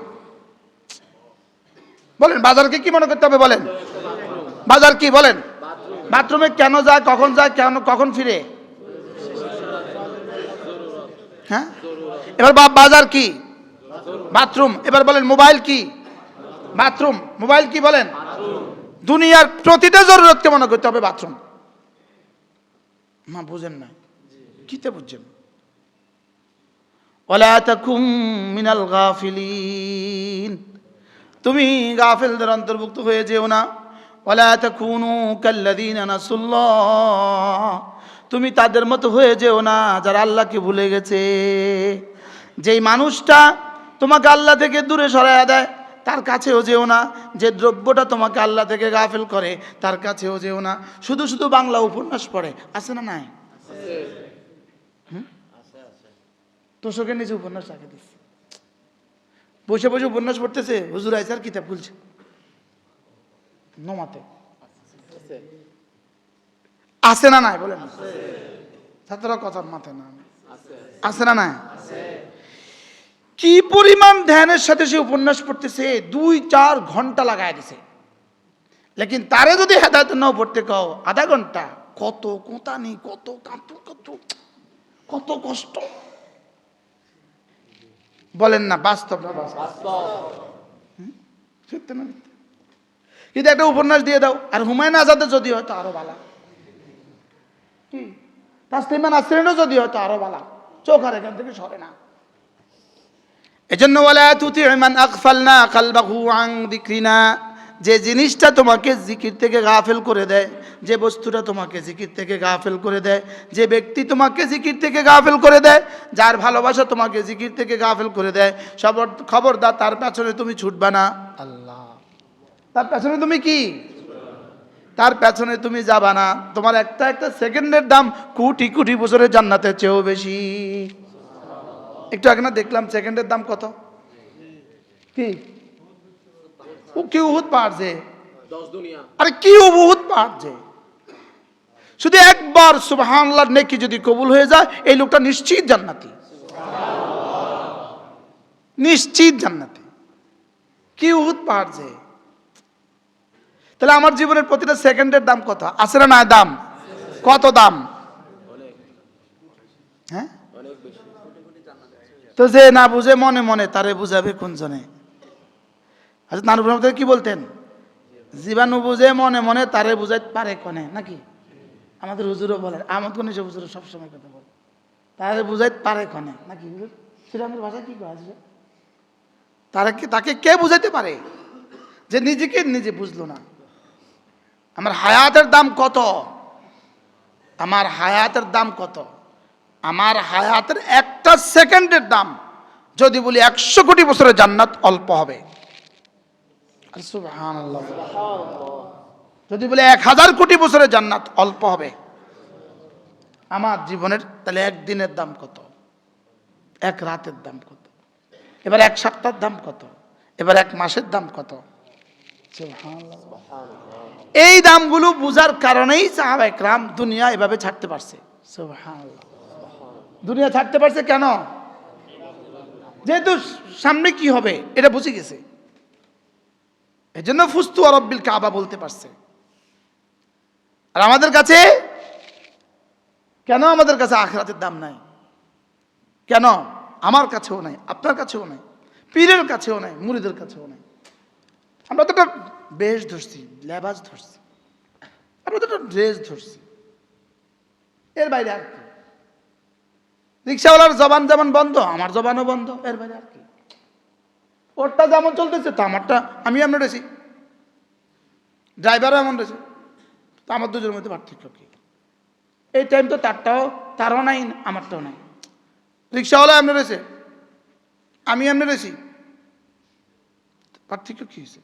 [SPEAKER 1] বলেন। বাজারকে কি মনে করতে হবে বলেন? বাজার কি বলেন? বাথরুমে কেন যায়, কখন যায়, কেন কখন ফিরে? হ্যাঁ, এবার বাজার কি? বাথরুম। এবার বলেন মোবাইল কি? বাথরুম। মোবাইল কি বলেন? দুনিয়ার প্রতিটা জরুরতকে মনে করতে হবে বাথরুম। মা বুঝেন না, কিতে বুঝছেন? ওয়ালা তাকুম মিনাল গাফিলিন, তুমি গাফেলদের অন্তর্ভুক্ত হয়ে যেও না। ওয়ালা তাকুনু কাল্লাযীনা নাসুল্লাহ, তুমি তাদের মতো হয়ে যেও না যারা আল্লাহকে ভুলে গেছে। যেই মানুষটা তোমাকে আল্লাহ থেকে দূরে সরাইয়া দেয় তার কাছেও যেও না। যে দ্রব্যটা তোমাকে আল্লাহ থেকে গাফেল করে তার কাছেও যেও না। শুধু শুধু বাংলা উপন্যাস পড়ে, আছে না নাই? তোষকের নিচে উপন্যাস রাখে দিচ্ছে, বসে বসে উপন্যাস পড়তেছে, হুজুর আইসার কিতাব খুলছে নমাতে। আছে না নাই বলেন? ছাত্ররা কথার মাথায় না, আছে না নাই? কি পরিমাণ ধ্যানের সাথে সে উপন্যাস পড়তেছে, 2-4 ঘন্টা লাগায় দিছে। লেকিন তারে যদি হেদায়েত নাও পড়তে কও আধা ঘন্টা, কত কোতানি, কত কত কষ্ট, বলেন না? বাস্তব না বাস্তব? সত্যি না? কিন্তু একটা উপন্যাস দিয়ে দাও, আর হুমায়ুন আজাদের যদি হয়তো আরো ভালো, কি তাসলিমা নাসরিনও যদি হয়তো আরো ভালো, চোখ আর এখান থেকে সরে না। এজন্য ওয়ালা তুতি মান আগফালনা কলবাহু আন যিকরিনা, যে জিনিসটা তোমাকে জিকির থেকে গাফেল করে দেয়, যে বস্তুটা তোমাকে জিকির থেকে গাফেল করে দেয়, যে ব্যক্তি তোমাকে জিকির থেকে গাফেল করে দেয়, যার ভালোবাসা তোমাকে জিকির থেকে গাফেল করে দেয়, খবরদার তার পেছনে তুমি ছুটবা না। আল্লাহ, তার পেছনে তুমি কি? তার পেছনে তুমি যাবা না। তোমার একটা একটা সেকেন্ডের দাম কোটি কোটি বছরের জান্নাতের চেয়েও বেশি। একটু আগে না দেখলাম সেকেন্ডের দাম কত? কি উহুদ পাহাড় যে, আরে কি উহুদ পাহাড় যে, শুধু একবার সুবহানাল্লাহর নেকি যদি কবুল হয়ে যায় এই লোকটা নিশ্চিত জান্নাতি, নিশ্চিত জান্নাতি। কি উহুদ পাহাড় যে, তাহলে আমার জীবনের প্রতিটা সেকেন্ডের দাম কত? আছে না নাই দাম? কত দাম? হ্যাঁ, তো যে না বুঝে মনে মনে তারে বুঝাবে কোন জনে? আচ্ছা, নানু রহমতুল্লাহ কি বলতেন? জীবাণু বুঝে মনে মনে তারে বুঝাইতে পারে কনে, নাকি? আমাদের হুজুরও বলেন, আমার কোন হুজুর সবসময় কথা বলে, তারে বুঝাইতে পারে কনে, নাকি হুজুর? শ্রীরামের ভাষায় কি কয়? তাকে কে বুঝাইতে পারে যে নিজেকে নিজে বুঝলো না? আমার হায়াতের দাম কত? আমার হায়াতের দাম কত? আমার হায়াতের একটা সেকেন্ডের দাম যদি বলি 100 কোটি বছরের জান্নাত অল্প হবে। সুবহানাল্লাহ। যদি বলি 1000 কোটি বছরের জান্নাত অল্প হবে। আমার জীবনের তাহলে একদিনের দাম কত? এক রাতের দাম কত? এবার এক সপ্তাহের দাম কত? এবার এক মাসের দাম কত? সুবহানাল্লাহ। এই দামগুলো বুঝার কারণেই সাহাবায়ে কেরাম দুনিয়া এভাবে ছাড়তে পারছে। সুবহানাল্লাহ। দুনিয়া ছাড়তে পারছে কেন? যেহেতু সামনে কি হবে এটা বুঝে গেছে, এজন্য ফুস্তু রব্বিল কাবা বলতে পারছে। আর আমাদের কাছে কেন? আমাদের কাছে আখিরাতের দাম নাই কেন? আমার কাছেও নাই, আপনার কাছেও নাই, পীরের কাছেও নাই, মুরিদের কাছেও নাই। আমরা তো একটা বেশ ধরছি, লেবাস ধরছি, আমরা তো একটা ড্রেস ধরছি, এর বাইরে আর কি? রিক্সাওয়ালার জবান যেমন বন্ধ, আমার জবানও বন্ধ, এর বাইরে আর কি? ওরটা যেমন চলতেছে তো আমারটা আমি এমন রয়েছি, ড্রাইভারও এমন রয়েছে, তো আমার দুজনের মধ্যে পার্থক্য কি? এই টাইম তো তারও নাই, আমারটাও নাই। রিক্সাওয়ালা এমনি রয়েছে, আমি এমনি রয়েছি, পার্থক্য কি হয়েছে?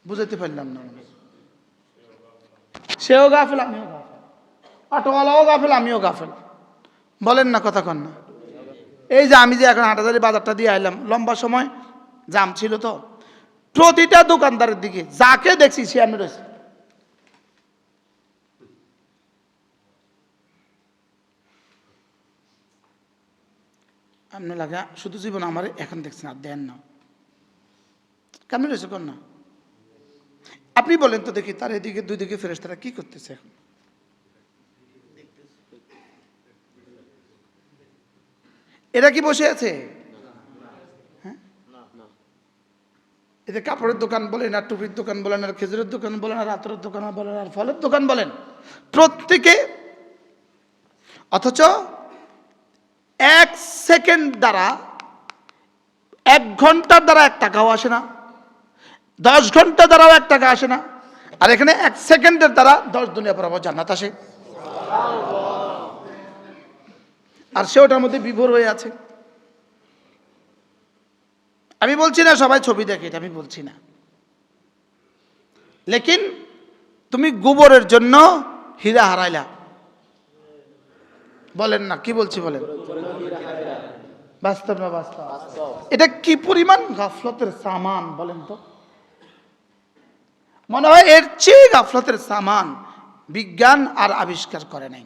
[SPEAKER 1] বুঝাইতে পারলাম না। সেও গাফেল, আমিও গাফেল, অটোওয়ালাও গাফেল, আমিও গাফেল। বলেন না, কথা কন না? এই যে আমি যে এখন হাটাজারি বাজারটা দিয়ে আইলাম, লম্বা সময় জাম ছিল, তো প্রতিটা দোকানদারের দিকে যাকে দেখছি সে এমনি রয়েছে। এমনি লাগে শুধু জীবন আমার এখন দেখছেন আর দেন না, কেমন রয়েছে কন না? আপনি বলেন তো দেখি, তার এদিকে দুই দিকে ফেরেশতারা কি করতেছে এখন? এরা কি বসে আছে? হ্যাঁ, এদের কাপড়ের দোকান বলেন, আর টুপির দোকান বলেন, আর খেজুরের দোকান বলেন, আর আতরের দোকান বলেন, আর ফলের দোকান বলেন, প্রত্যেকে অথচ 1 সেকেন্ড দ্বারা, 1 ঘন্টার দ্বারা 1 টাকাও আসে না, 10 ঘন্টা দ্বারাও 1 টাকা আসে না, আর এখানে 1 সেকেন্ডের দ্বারা 10 দুনিয়া বরাবর জান্নাত আসে। আর সে ওটার মধ্যে বিভোর হয়ে আছে। আমি বলছি না সবাই ছবি দেখে, এটা আমি বলছি না, লেকিন তুমি গোবরের জন্য হীরা হারাইলা। বলেন না, কি বলছি বলেন? বাস্তব না বাস্তব? এটা কি পরিমাণ গাফলতের সামান বলেন তো? মনে হয় এর চেয়ে গাফলতের সামান বিজ্ঞান আর আবিষ্কার করে নাই।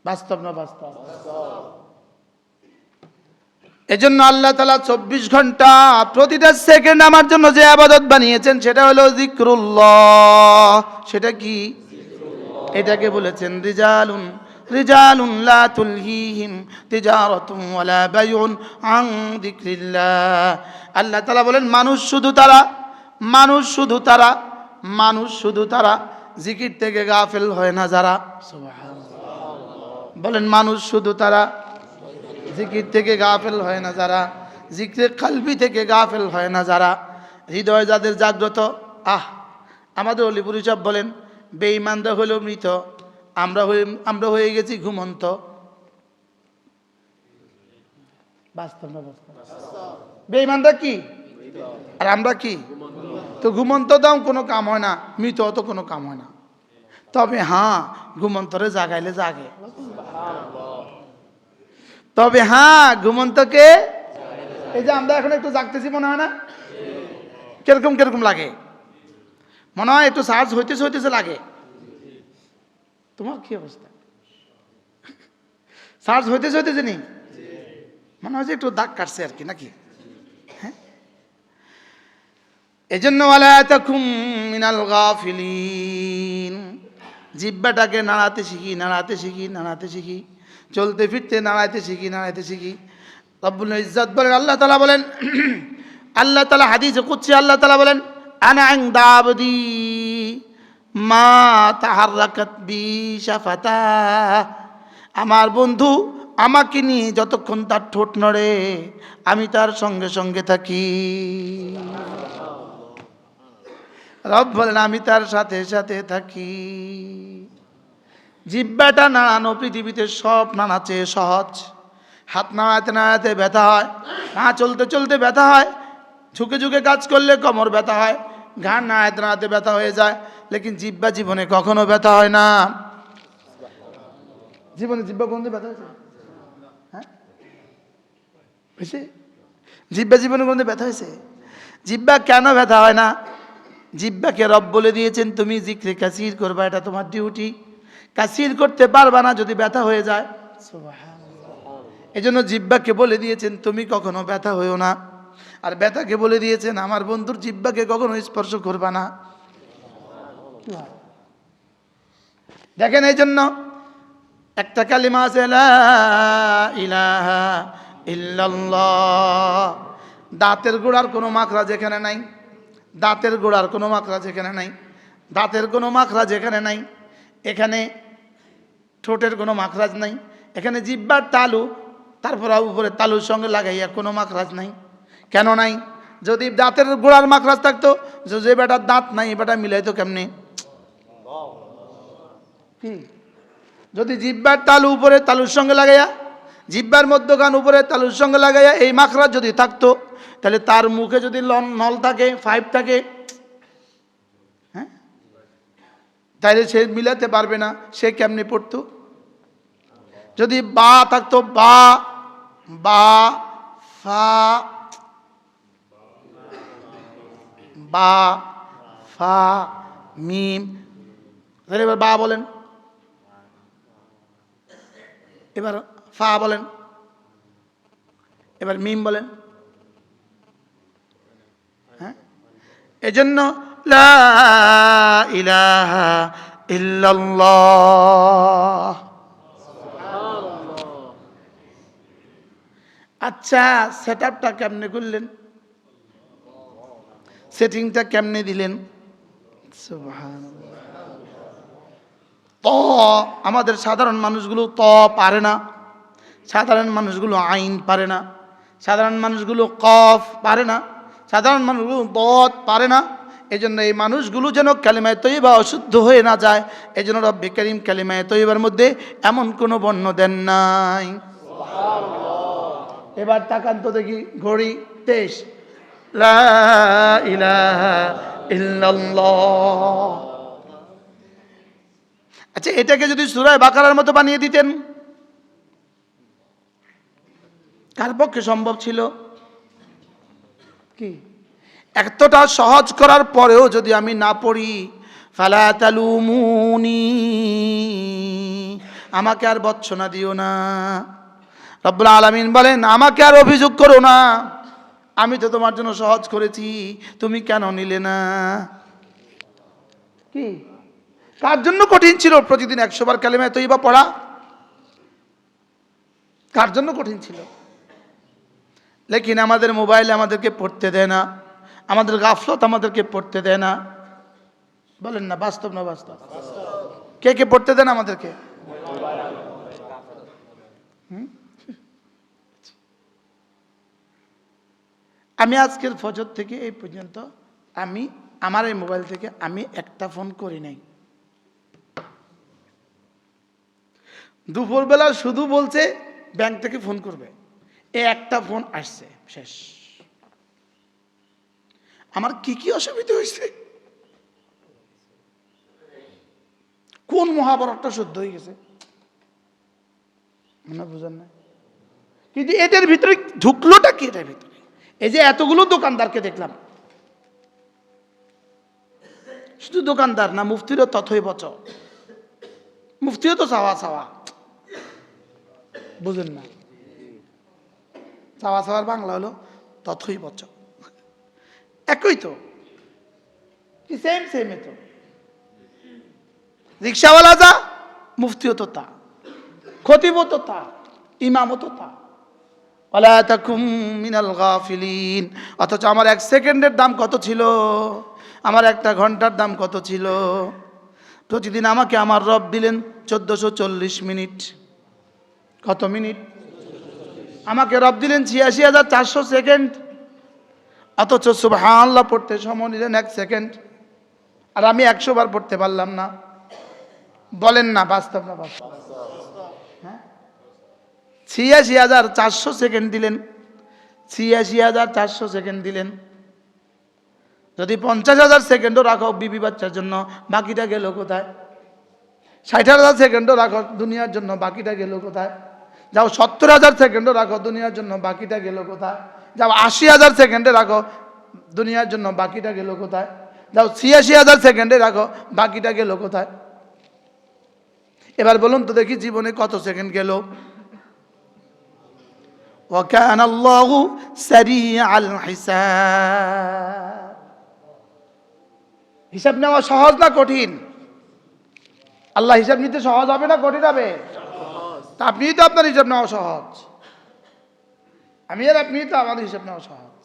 [SPEAKER 1] বাস্তব না বাস্তব? এজন্য আল্লাহ তাআলা 24 ঘন্টা প্রতিটা সেকেন্ড আমার জন্য যে ইবাদত বানিয়েছেন সেটা হলো যিকরুল্লাহ। সেটা কি? এটাকে বলেছেন রিজালুন রিজালুন লা তুলহিহিম তিজারাতুন ওয়ালা বাইউন আন যিকরিল্লাহ। আল্লাহ তাআলা বলেন মানুষ শুধু তারা, মানুষ শুধু তারা, মানুষ শুধু তারা জিকির থেকে গাফেল হয় না যারা। সুবহানাল্লাহ। বলেন মানুষ শুধু তারা, জিকির থেকে গাফেল হয় না যারা, জিকরে কলবি থেকে গাফেল হয় না যারা, হৃদয় যাদের জাগ্রত। আমাদের অলিপুরি সাহেব বলেন বেঈমানরা হলো মৃত, আমরা হয়ে গেছি ঘুমন্ত। বাস্তব না বাস্তব? বেঈমানরা কি আর আমরা কি? তো ঘুমন্ত দাও কোনো কাম হয় না, মৃত তো কোনো কাম হয় না। তবে হ্যাঁ, ঘুমন্তরে জাগাইলে জাগে। তবে হ্যাঁ, ঘুমন্তকে এই যে আমরা এখন একটু জাগতেছি মনে হয় না? কিরকম কিরকম লাগে? মনে হয় একটু চার্জ হইতেছে হইতেছে লাগে। তোমার কি অবস্থা? চার্জ হইতেছে হইতেছে নি? মনে হয় যে একটু দাগ কাটছে আর কি, নাকি? হ্যাঁ, এজন্য ওয়ালা তাকুম মিনাল গাফিলিন, জিহ্বাটাকে নাড়াতে শিখি, নাড়াতে শিখি, নাড়াতে শিখি, চলতে ফিরতে নাড়াইতে শিখি, নাড়াইতে শিখি। রব্বুল ইজ্জত বলেন, আল্লাহ তাআলা বলেন, আল্লাহ তাআলা হাদিসে কুদসি আল্লাহ তাআলা বলেন, আনা ইনদা আবদি মা তাহাররাকাত বি শাফাতা, আমার বন্ধু আমাকে নিয়ে যতক্ষণ তার ঠোঁট নড়ে আমি তার সঙ্গে সঙ্গে থাকি। রব বলেন আমি তার সাথে সাথে থাকি। জিহ্বাটা নাড়ানো পৃথিবীতে সব নাড়াচ্ছে সহজ। হাত নাড়াতে নাড়াতে ব্যথা হয়, পা চলতে চলতে ব্যথা হয়, ঝুঁকে ঝুঁকে কাজ করলে কোমর ব্যথা হয়, ঘাড় নাড়াতে নাড়াতে ব্যথা হয়ে যায়, লেকিন জিহ্বা জীবনে কখনো ব্যথা হয় না। জীবনে জিহ্বা কোনদিন ব্যথা হয়েছে? হ্যাঁ হয়েছে? জিহ্বা জীবনে কোনদিন ব্যথা হয়েছে? জিহ্বা কেন ব্যথা হয় না? জিহ্বাকে রব বলে দিয়েছেন তুমি জিক্রে কাসির করবা, এটা তোমার ডিউটি। কাসির করতে পারবা না যদি ব্যথা হয়ে যায়। এই জন্য জিহ্বাকে বলে দিয়েছেন তুমি কখনো ব্যথা হইও না, আর ব্যথাকে বলে দিয়েছেন আমার বন্ধুর জিহ্বাকে কখনো স্পর্শ করবা না। দেখেন এই জন্য একটা কালিমা আছে লা ইলাহা ইল্লাল্লাহ, দাঁতের গোড়ার কোনো মাখরাজ এখানে নাই, দাঁতের গোড়ার কোনো মাখরাজ এখানে নাই, দাঁতের কোনো মাখরাজ এখানে নাই, এখানে ঠোঁটের কোনো মাখরাজ নাই, এখানে জিহ্বার তালু, তারপর উপরে তালুর সঙ্গে লাগাইয়া কোনো মাখরাজ নাই। কেন নাই? যদি দাঁতের গোড়ার মাখরাজ থাকতো, যে বেটার দাঁত নাই এ বেটা মিলাইতো কেমনে? কি যদি জিহ্বার তালু উপরে তালুর সঙ্গে লাগাইয়া, জিহ্বার মধ্যখান উপরে তালুর সঙ্গে লাগাইয়া এই মাখরাজ যদি থাকতো, তাহলে তার মুখে যদি নল থাকে, পাইপ থাকে, হ্যাঁ, তাহলে সে মিলাতে পারবে না, সে কেমনে পড়তো? যদি বা থাকতো, বা বা ফা, বা ফা মিম, তাহলে এবার বা বলেন, এবার ফা বলেন, এবার মিম বলেন। হ্যাঁ, এজন্য লা ইলাহা ইল্লাল্লাহ। আচ্ছা, সেট আপটা কেমনে করলেন? সেটিংটা কেমনে দিলেন? সুবহানাল্লাহ। ত আমাদের সাধারণ মানুষগুলো ত পারে না, সাধারণ মানুষগুলো আইন পারে না, সাধারণ মানুষগুলো কফ পারে না, সাধারণ মানুষগুলো দত পারে না। এই জন্য এই মানুষগুলো যেন কালিমায়ে তয়্যিবা অশুদ্ধ হয়ে না যায়, এই জন্য রব্বে কারীম কালিমায়ে তয়্যিবার মধ্যে এমন কোনো বর্ণ দেন নাই। এবার তাকান তো দেখি, ঘড়ি 23, লা ইলাহা ইল্লাল্লাহ। আচ্ছা, এটাকে যদি সূরা বাকারার মতো বানিয়ে দিতেন, কার পক্ষে সম্ভব ছিল? কি এতটা সহজ করার পরেও যদি আমি না পড়ি, ফালা তালুমুনি, আমাকে আর বর্ষনা দিও না। রব্বুল আলামিন বলেন আমাকে আর অভিযোগ করো না, আমি তো তোমার জন্য সহজ করেছি, তুমি কেন নিলে না? কি কার জন্য কঠিন ছিল প্রতিদিন 100 বার কালিমায়ে তয়্যিবা পড়া? কার জন্য কঠিন ছিল? লেকিন আমাদের মোবাইলে আমাদেরকে পড়তে দেয় না, আমাদের গাফলত আমাদেরকে পড়তে দেয় না। বলেন না, বাস্তব না বাস্তব? কে কে পড়তে দেন আমাদেরকে? আমি আজকের ফজর থেকে এই পর্যন্ত আমি আমার এই মোবাইল থেকে আমি একটা ফোন করি নাই। দুপুরবেলা শুধু বলছে ব্যাংক থেকে ফোন করবে, এই একটা ফোন আসছে, শেষ। আমার কি কি অসুবিধা হয়েছে, কোন মহাভারতটা শুদ্ধ হয়ে গেছে মনে বুঝেন না। কিন্তু এটার ভিতরে ঢুকলোটা কি? এটার ভিতরে এই যে এতগুলো দোকানদারকে দেখলাম, শুধু দোকানদার না, মুফতিরও তথই বচ, মুফতিও তো চাওয়া চাওয়া, বুঝেন না? চাওয়া চাওয়ার বাংলা হলো তথই বচ, একই তো। কি সেম সেম তো। রিক্সাওয়ালা যা, মুফতিও তো তা, খতিবও তো তা, ইমামও তো তা। ওয়ালা তাকুম মিনাল গাফিলিন। অথচ আমার 1 সেকেন্ডের দাম কত ছিল, আমার 1 ঘন্টার দাম কত ছিল। প্রতিদিন আমাকে আমার রব দিলেন 1440 মিনিট। কত মিনিট? আমাকে রব দিলেন 86,400 সেকেন্ড। অথচ সুবহানাল্লাহ পড়তে সময় নিলেন 1 সেকেন্ড, আর আমি 100 বার পড়তে পারলাম না। বলেন না বাস্তব না বাস্তব? হ্যাঁ, 86,400 সেকেন্ড দিলেন, 86,400 সেকেন্ড দিলেন। যদি 50,000 সেকেন্ডও রাখো বিবি বাচ্চার জন্য, বাকিটা গেল কোথায়? 60,000 সেকেন্ডও রাখো দুনিয়ার জন্য, বাকিটা গেল কোথায়? যাও 70,000 সেকেন্ডও রাখো দুনিয়ার জন্য, বাকিটা গেল কোথায়? যাও 80,000 সেকেন্ডে রাখো দুনিয়ার জন্য, বাকিটা গেল কোথায়? যাও 86,000 সেকেন্ডে রাখো, বাকিটা গেল কোথায়? এবার বলুন তো দেখি জীবনে কত সেকেন্ড গেল? ওয়া কানা আল্লাহু সারিআল হিসাব। হিসাব নেওয়া সহজ না কঠিন? আল্লাহ হিসাব নিতে সহজ হবে না কঠিন হবে? তা আপনি তো আপনার হিসাব নেওয়া সহজ, আমি আর আপনি তো আমাদের হিসাব নেওয়া সহজ।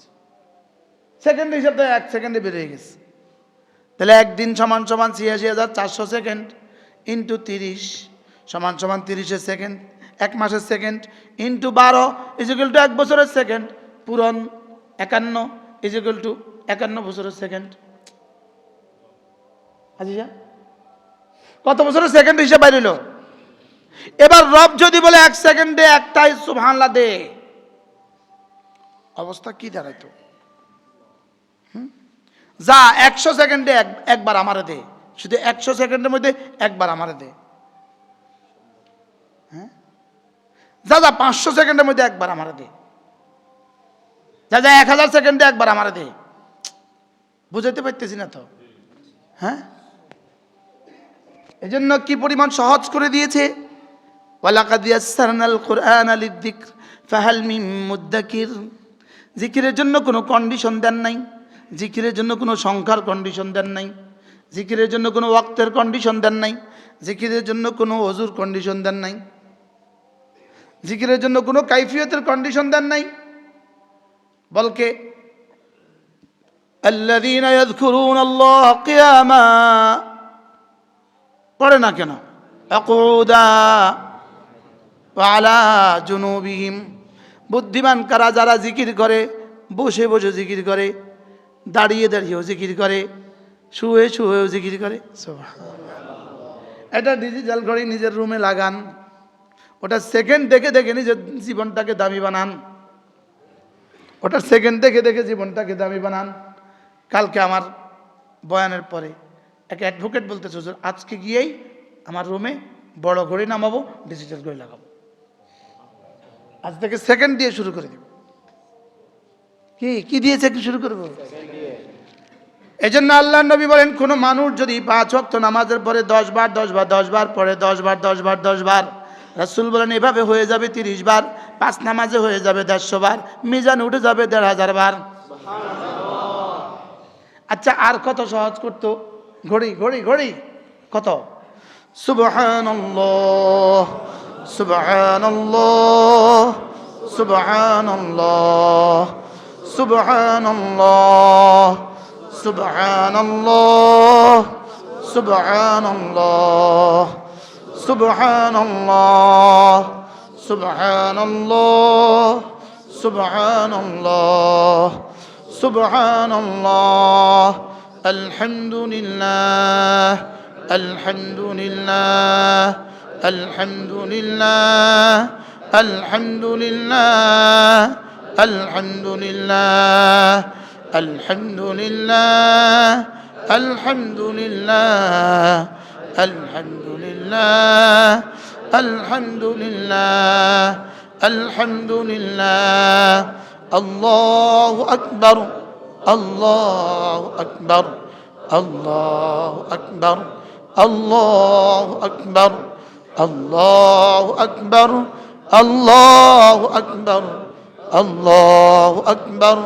[SPEAKER 1] সেকেন্ডের হিসাব তো 1 সেকেন্ডে বেরিয়ে গেছে। তাহলে একদিন সমান সমান 86,400 সেকেন্ড ইন্টু 30 সমান সমান 30 সেকেন্ড। 1 মাসের সেকেন্ড ইন্টু 12 ইজিক্যাল টু 1 বছরের সেকেন্ড। পূরণ 51 ইজিক্যাল টু 51 বছরের সেকেন্ড। আচ্ছা, কত বছরের সেকেন্ড হিসাব বাইরিল? এবার রব যদি বলে 1 সেকেন্ডে একটাই সুবহানাল্লাহ দে, অবস্থা কি দাঁড়াইতো? যা 100 সেকেন্ডে একবার আমারে দে, শুধু 100 সেকেন্ডের মধ্যে একবার আমারে দে। হ্যাঁ, যা 500 সেকেন্ডের মধ্যে একবার আমারে দে, যা 1000 সেকেন্ডে একবার আমারে দে। বুঝাইতে পারতেছি না তো? হ্যাঁ, এজন্য কি পরিমাণ সহজ করে দিয়েছে। ওয়ালাকাদ ইয়াসসারনাল কুরআনা লিযিকর ফাহাল মিন মুদ্দাকির। জিকিরের জন্য কোনো কন্ডিশন দেন নাই, জিকিরের জন্য কোনো সংখ্যার কন্ডিশন দেন নাই, জিকিরের জন্য কোনো ওয়াক্তের কন্ডিশন দেন নাই, জিকিরের জন্য কোনো ওযুর কন্ডিশন দেন নাই, জিকিরের জন্য কোনো কাইফিয়তের কন্ডিশন দেন নাই। বলকে আল্লাযীনা ইয়াযকুরুনাল্লাহ কিয়ামা, পড়ে না কেন? আকুদা ওয়া আলা জুনুবিহিম। বুদ্ধিমান কারা? যারা জিকির করে, বসে বসে জিকির করে, দাঁড়িয়ে দাঁড়িয়েও জিকির করে, শুয়ে শুয়েও জিকির করে। এটা ডিজিটাল ঘড়ি নিজের রুমে লাগান, ওটা সেকেন্ড দেখে দেখে নিজের জীবনটাকে দামি বানান, ওটা সেকেন্ড দেখে দেখে জীবনটাকে দামি বানান। কালকে আমার বয়ানের পরে এক অ্যাডভোকেট বলতেছে, হুজুর আজকে গিয়েই আমার রুমে বড় ঘড়ি নামাবো, ডিজিটাল ঘড়ি লাগাবো, আজ থেকে সেকেন্ড দিয়ে শুরু করে দেব। কি দিয়েছে কি শুরু করবো? এজন্য আল্লাহ নবী বলেন, কোন মানুষ যদি 5 ওয়াক্ত নামাজের পরে 10 বার 10 বার 10 বার পরে 10 বার 10 বার 10 বার, রাসূল বলেন এভাবে হয়ে যাবে 30 বার, 5 নামাজে হয়ে যাবে 150 বার, মিজান উঠে যাবে 1,500 বার। আচ্ছা, আর কত সহজ করতো? ঘড়ি ঘড়ি ঘড়ি কত? সুবহানাল্লাহ সুবহানাল্লাহ সুবহানাল্লাহ সুবহানাল্লাহ সুবহানাল্লাহ সুবহানাল্লাহ সুবহানাল্লাহ সুবহানাল্লাহ সুবহানাল্লাহ সুবহানাল্লাহ আলহামদুলিল্লাহ আলহামদুলিল্লাহ আলহামদুলিল্লাহ আলহামদুলিল্লাহ আলহামদুলিল্লাহ আলহামদুলিল্লাহ আলহামদুলিল্লাহ আলহামদুলিল্লাহ আলহামদুলিল্লাহ আলহামদুলিল্লাহ আল্লাহু আকবার আল্লাহু আকবার আল্লাহু আকবার আল্লাহু আকবার আল্লাহু আকবার আল্লাহু আকবার আল্লাহু আকবার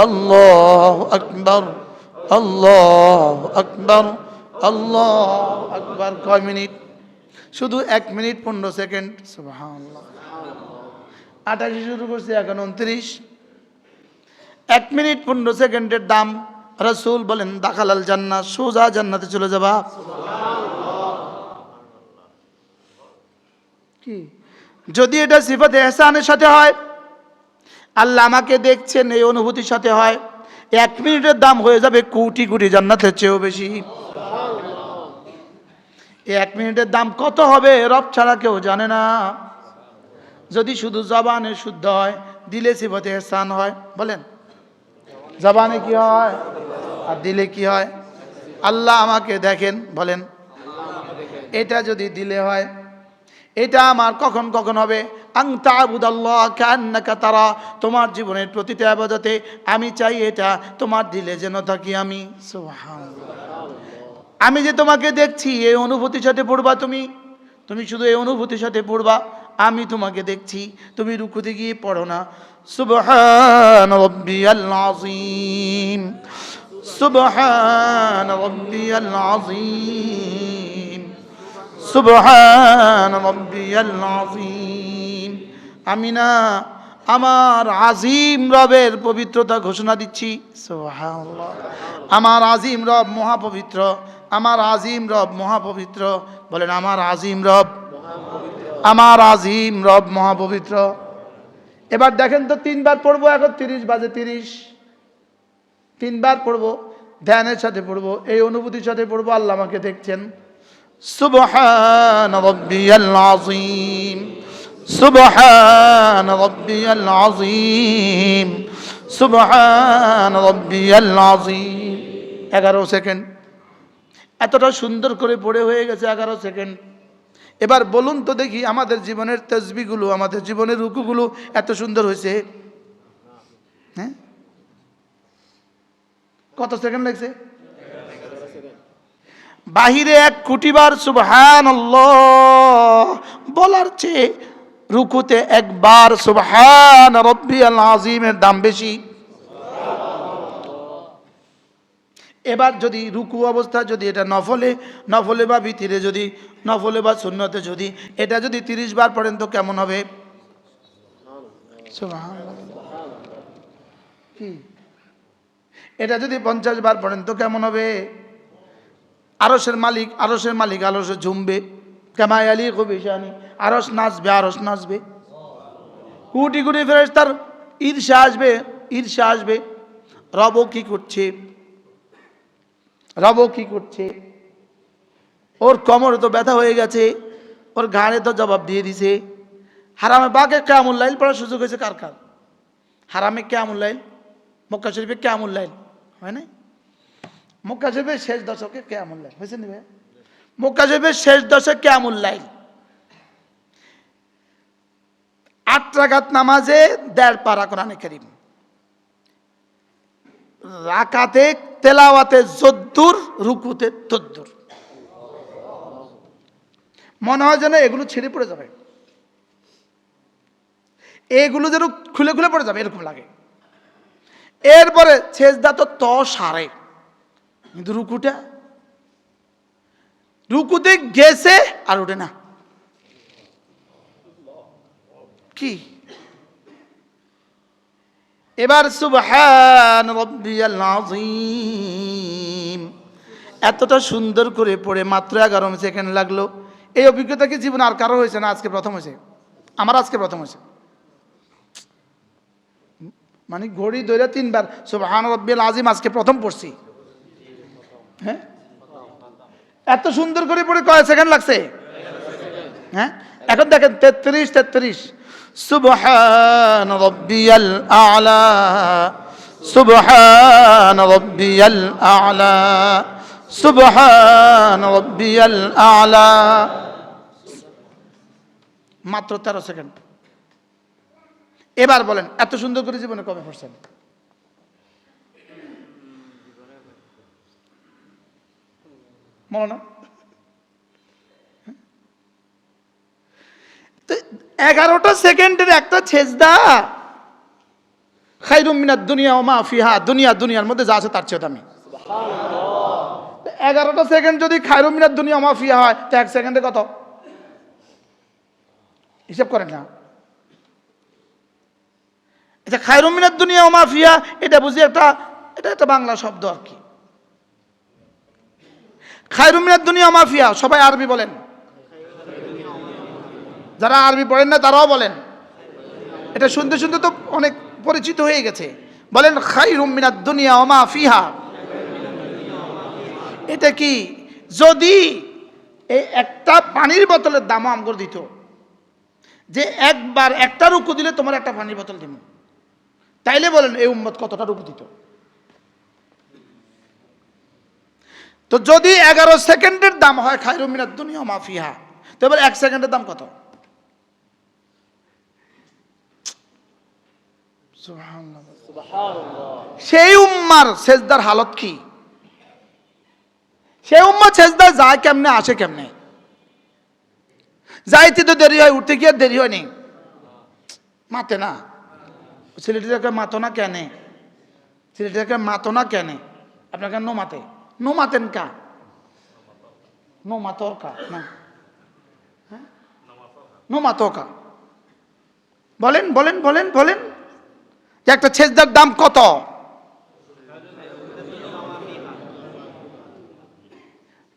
[SPEAKER 1] আল্লাহু আকবার আল্লাহু আকবার, আল্লাহু আকবার। কয় মিনিট? শুধু 1 মিনিট 15 সেকেন্ড। সুবহানাল্লাহ। 88 শুরু করছি, এখন 29। 1 মিনিট 15 সেকেন্ডের দাম। রাসূল বলেন দাখালাল জান্নাহ, সোজা জান্নাতে চলে যাবা। কি যদি এটা সিফাতে ইহসানের সাথে হয়, আল্লাহ আমাকে দেখছেন এই অনুভূতির সাথে হয়, 1 মিনিটের দাম হয়ে যাবে কোটি কোটি জান্নাতের চেয়েও বেশি। এই 1 মিনিটের দাম কত হবে রব ছাড়া কেউ জানে না। যদি শুধু জবানে শুদ্ধ হয়, দিলে সিফাতে ইহসান হয়। বলেন জবানে কি হয় আর দিলে কি হয়? আল্লাহ আমাকে দেখেন, বলেন এটা যদি দিলে হয়, এটা আমার কখন কখন হবে? আন তা'বুদাল্লাহ কান্নাকা তারা, তোমার জীবনের প্রতিটা ইবাদতে আমি চাই এটা তোমার দিলে যেন থাকি আমি। সুবহানাল্লাহ। আমি যে তোমাকে দেখছি এই অনুভূতির সাথে পড়বা তুমি, তুমি শুধু এই অনুভূতির সাথে পড়বা আমি তোমাকে দেখছি। তুমি রুকুতে গিয়ে পড়ো না সুবহান রাব্বিয়াল আযীম, সুবহান রাব্বিয়াল আযীম, সুবহান রাব্বিয়াল আযীম। আমি না আমার আজিম রবের পবিত্রতা ঘোষণা দিচ্ছি। সুবহানাল্লাহ। আমার আজিম রব মহাপবিত্র, আমার আজিম রব মহাপবিত্র। বলেন আমার আজিম রব, আমার আজিম রব মহাপবিত্র। এবার দেখেন তো 3 বার পড়বো, এখন 30 বাজে 30। 3 বার পড়বো, ধ্যানের সাথে পড়বো, এই অনুভূতির সাথে পড়বো আল্লাহ আমাকে দেখছেন। সুবহান রাব্বিয়াল আযীম, সুবহান রাব্বিয়াল আযীম, সুবহান রাব্বিয়াল আযীম। 11 সেকেন্ড। এতটা সুন্দর করে পড়ে হয়ে গেছে 11 সেকেন্ড। এবার বলুন তো দেখি আমাদের জীবনের তাসবিহগুলো, আমাদের জীবনের রুকুগুলো এত সুন্দর হয়েছে? হ্যাঁ, কত সেকেন্ড লাগছে? বাহিরে 1 কোটি বার সুবহানাল্লাহ বলার চেয়ে রুকুতে একবার সুবহান রাব্বিয়াল আযীমের দাম বেশি। এবার যদি রুকু অবস্থা যদি এটা নফলে বা ভিতরে, যদি নফলে বা সুন্নতে যদি এটা যদি 30 বার পড়েন তো কেমন হবে? সুবহানাল্লাহ। কি এটা যদি 50 বার পড়েন তো কেমন হবে? আরশের মালিক আরশে ঝুমবে। কামা ইয়ালিকু বিশানি, আরশ নাচবে। কোটি কোটি ফেরেশতার ঈর্ষা আসবে। রব কি করছে? ওর কোমরে তো ব্যথা হয়ে গেছে, ওর ঘাড়ে তো জবাব দিয়ে দিছে। হারামে বাগে কিয়ামুল লাইল পড়ার সুযোগ হয়েছে কার? হারামে কিয়ামুল লাইল, মক্কা শরীফে কিয়ামুল লাইল হয় না? মক্কা শরীফের শেষ দশকে কিয়ামুল লাইল হয়েছে না? মক্কা শরীফের শেষ দশক কিয়ামুল লাইল। 8 রাকাত নামাজে 1.5 পারা কোরআনে কারীম, রাকাতে তেলাওয়াতে যদ্দুর, রুকুতে তদ্দুর। মনে হয় যেন এগুলো ছিঁড়ে পড়ে যাবে, এগুলো যেন খুলে পড়ে যাবে এরকম লাগে। এরপরে সেজদা তো সারে, কিন্তু রুকুতে গেছে আর ওঠে না। কি এবার সুবহান রাব্বিয়াল আযীম এতটা সুন্দর করে পড়ে মাত্র 11 সেকেন্ড লাগলো। এই অভিজ্ঞতা কি জীবনে আর কারো হয়েছে না? আজকে প্রথম হয়েছে আমার, আজকে প্রথম হয়েছে। মানে ঘড়ি ধরে 3 বার সুবহান রাব্বিয়াল আযীম আজকে প্রথম পড়ছি। হ্যাঁ, এত সুন্দর করে পড়ে কয় সেকেন্ড লাগছে? হ্যাঁ, এখন দেখেন 33 সুবহান রাব্বিয়াল আ'লা, সুবহান রাব্বিয়াল আ'লা, সুবহান রাব্বিয়াল আ'লা। মাত্র 13 সেকেন্ড। এবার বলেন এত সুন্দর করে জীবনে কবে পড়ছেন? মনে না? 11টা সেকেন্ডের একটা সেজদা খায়রুম মিনাদ দুনিয়া ওয়া মা ফিহা, দুনিয়ার মধ্যে যা আছে তার চেয়ে দামি। 11টা সেকেন্ড যদি খায়রুম মিনাদ দুনিয়া ওয়া মা ফিহা হয়, তো 1 সেকেন্ডে কত? হিসাব করেন না। আচ্ছা, খায়রুম মিনাদ দুনিয়া ওয়া মা ফিহা এটা বুঝি এটা একটা বাংলা শব্দ আর কি। খায়রুম মিনাদ দুনিয়া ওয়া মা ফিহা সবাই আরবি বলেন, যারা আরবি পড়েন না তারাও বলেন। এটা শুনতে শুনতে তো অনেক পরিচিত হয়ে গেছে। বলেন খায়রুম মিনাদ দুনিয়া ওয়া মা ফিহা। এটা কি? যদি এই একটা পানির বোতলের দাম আমগর দিত, যে একবার একটা রুকু দিলে তোমার একটা পানির বোতল দিব, তাইলে বলেন এই উম্মত কতটা রুকু দিত? তো যদি 11 সেকেন্ডের দাম হয় খায়রুম মিনাদ দুনিয়া ওয়া মা ফিহা, তো এবার 1 সেকেন্ডের দাম কত? সুবহানাল্লাহ। সেই উম্মার সেজদার হালত কি? সেই উম্মা সেজদা যায় কেমনে, আসে কেমনে? যাইতে তো দেরি হয়, উঠতে কি আর দেরি হয় নি? মাতে না ছেলেটিকে, মাতো না কেন? ছেলেটিকে মাতো না কেন? আপনাকে নো মাতে, নো মাতেন কা? নো মাতর কা না, নো মাতো কা? বলেন বলেন বলেন বলেন যে একটা সেজদার দাম কত?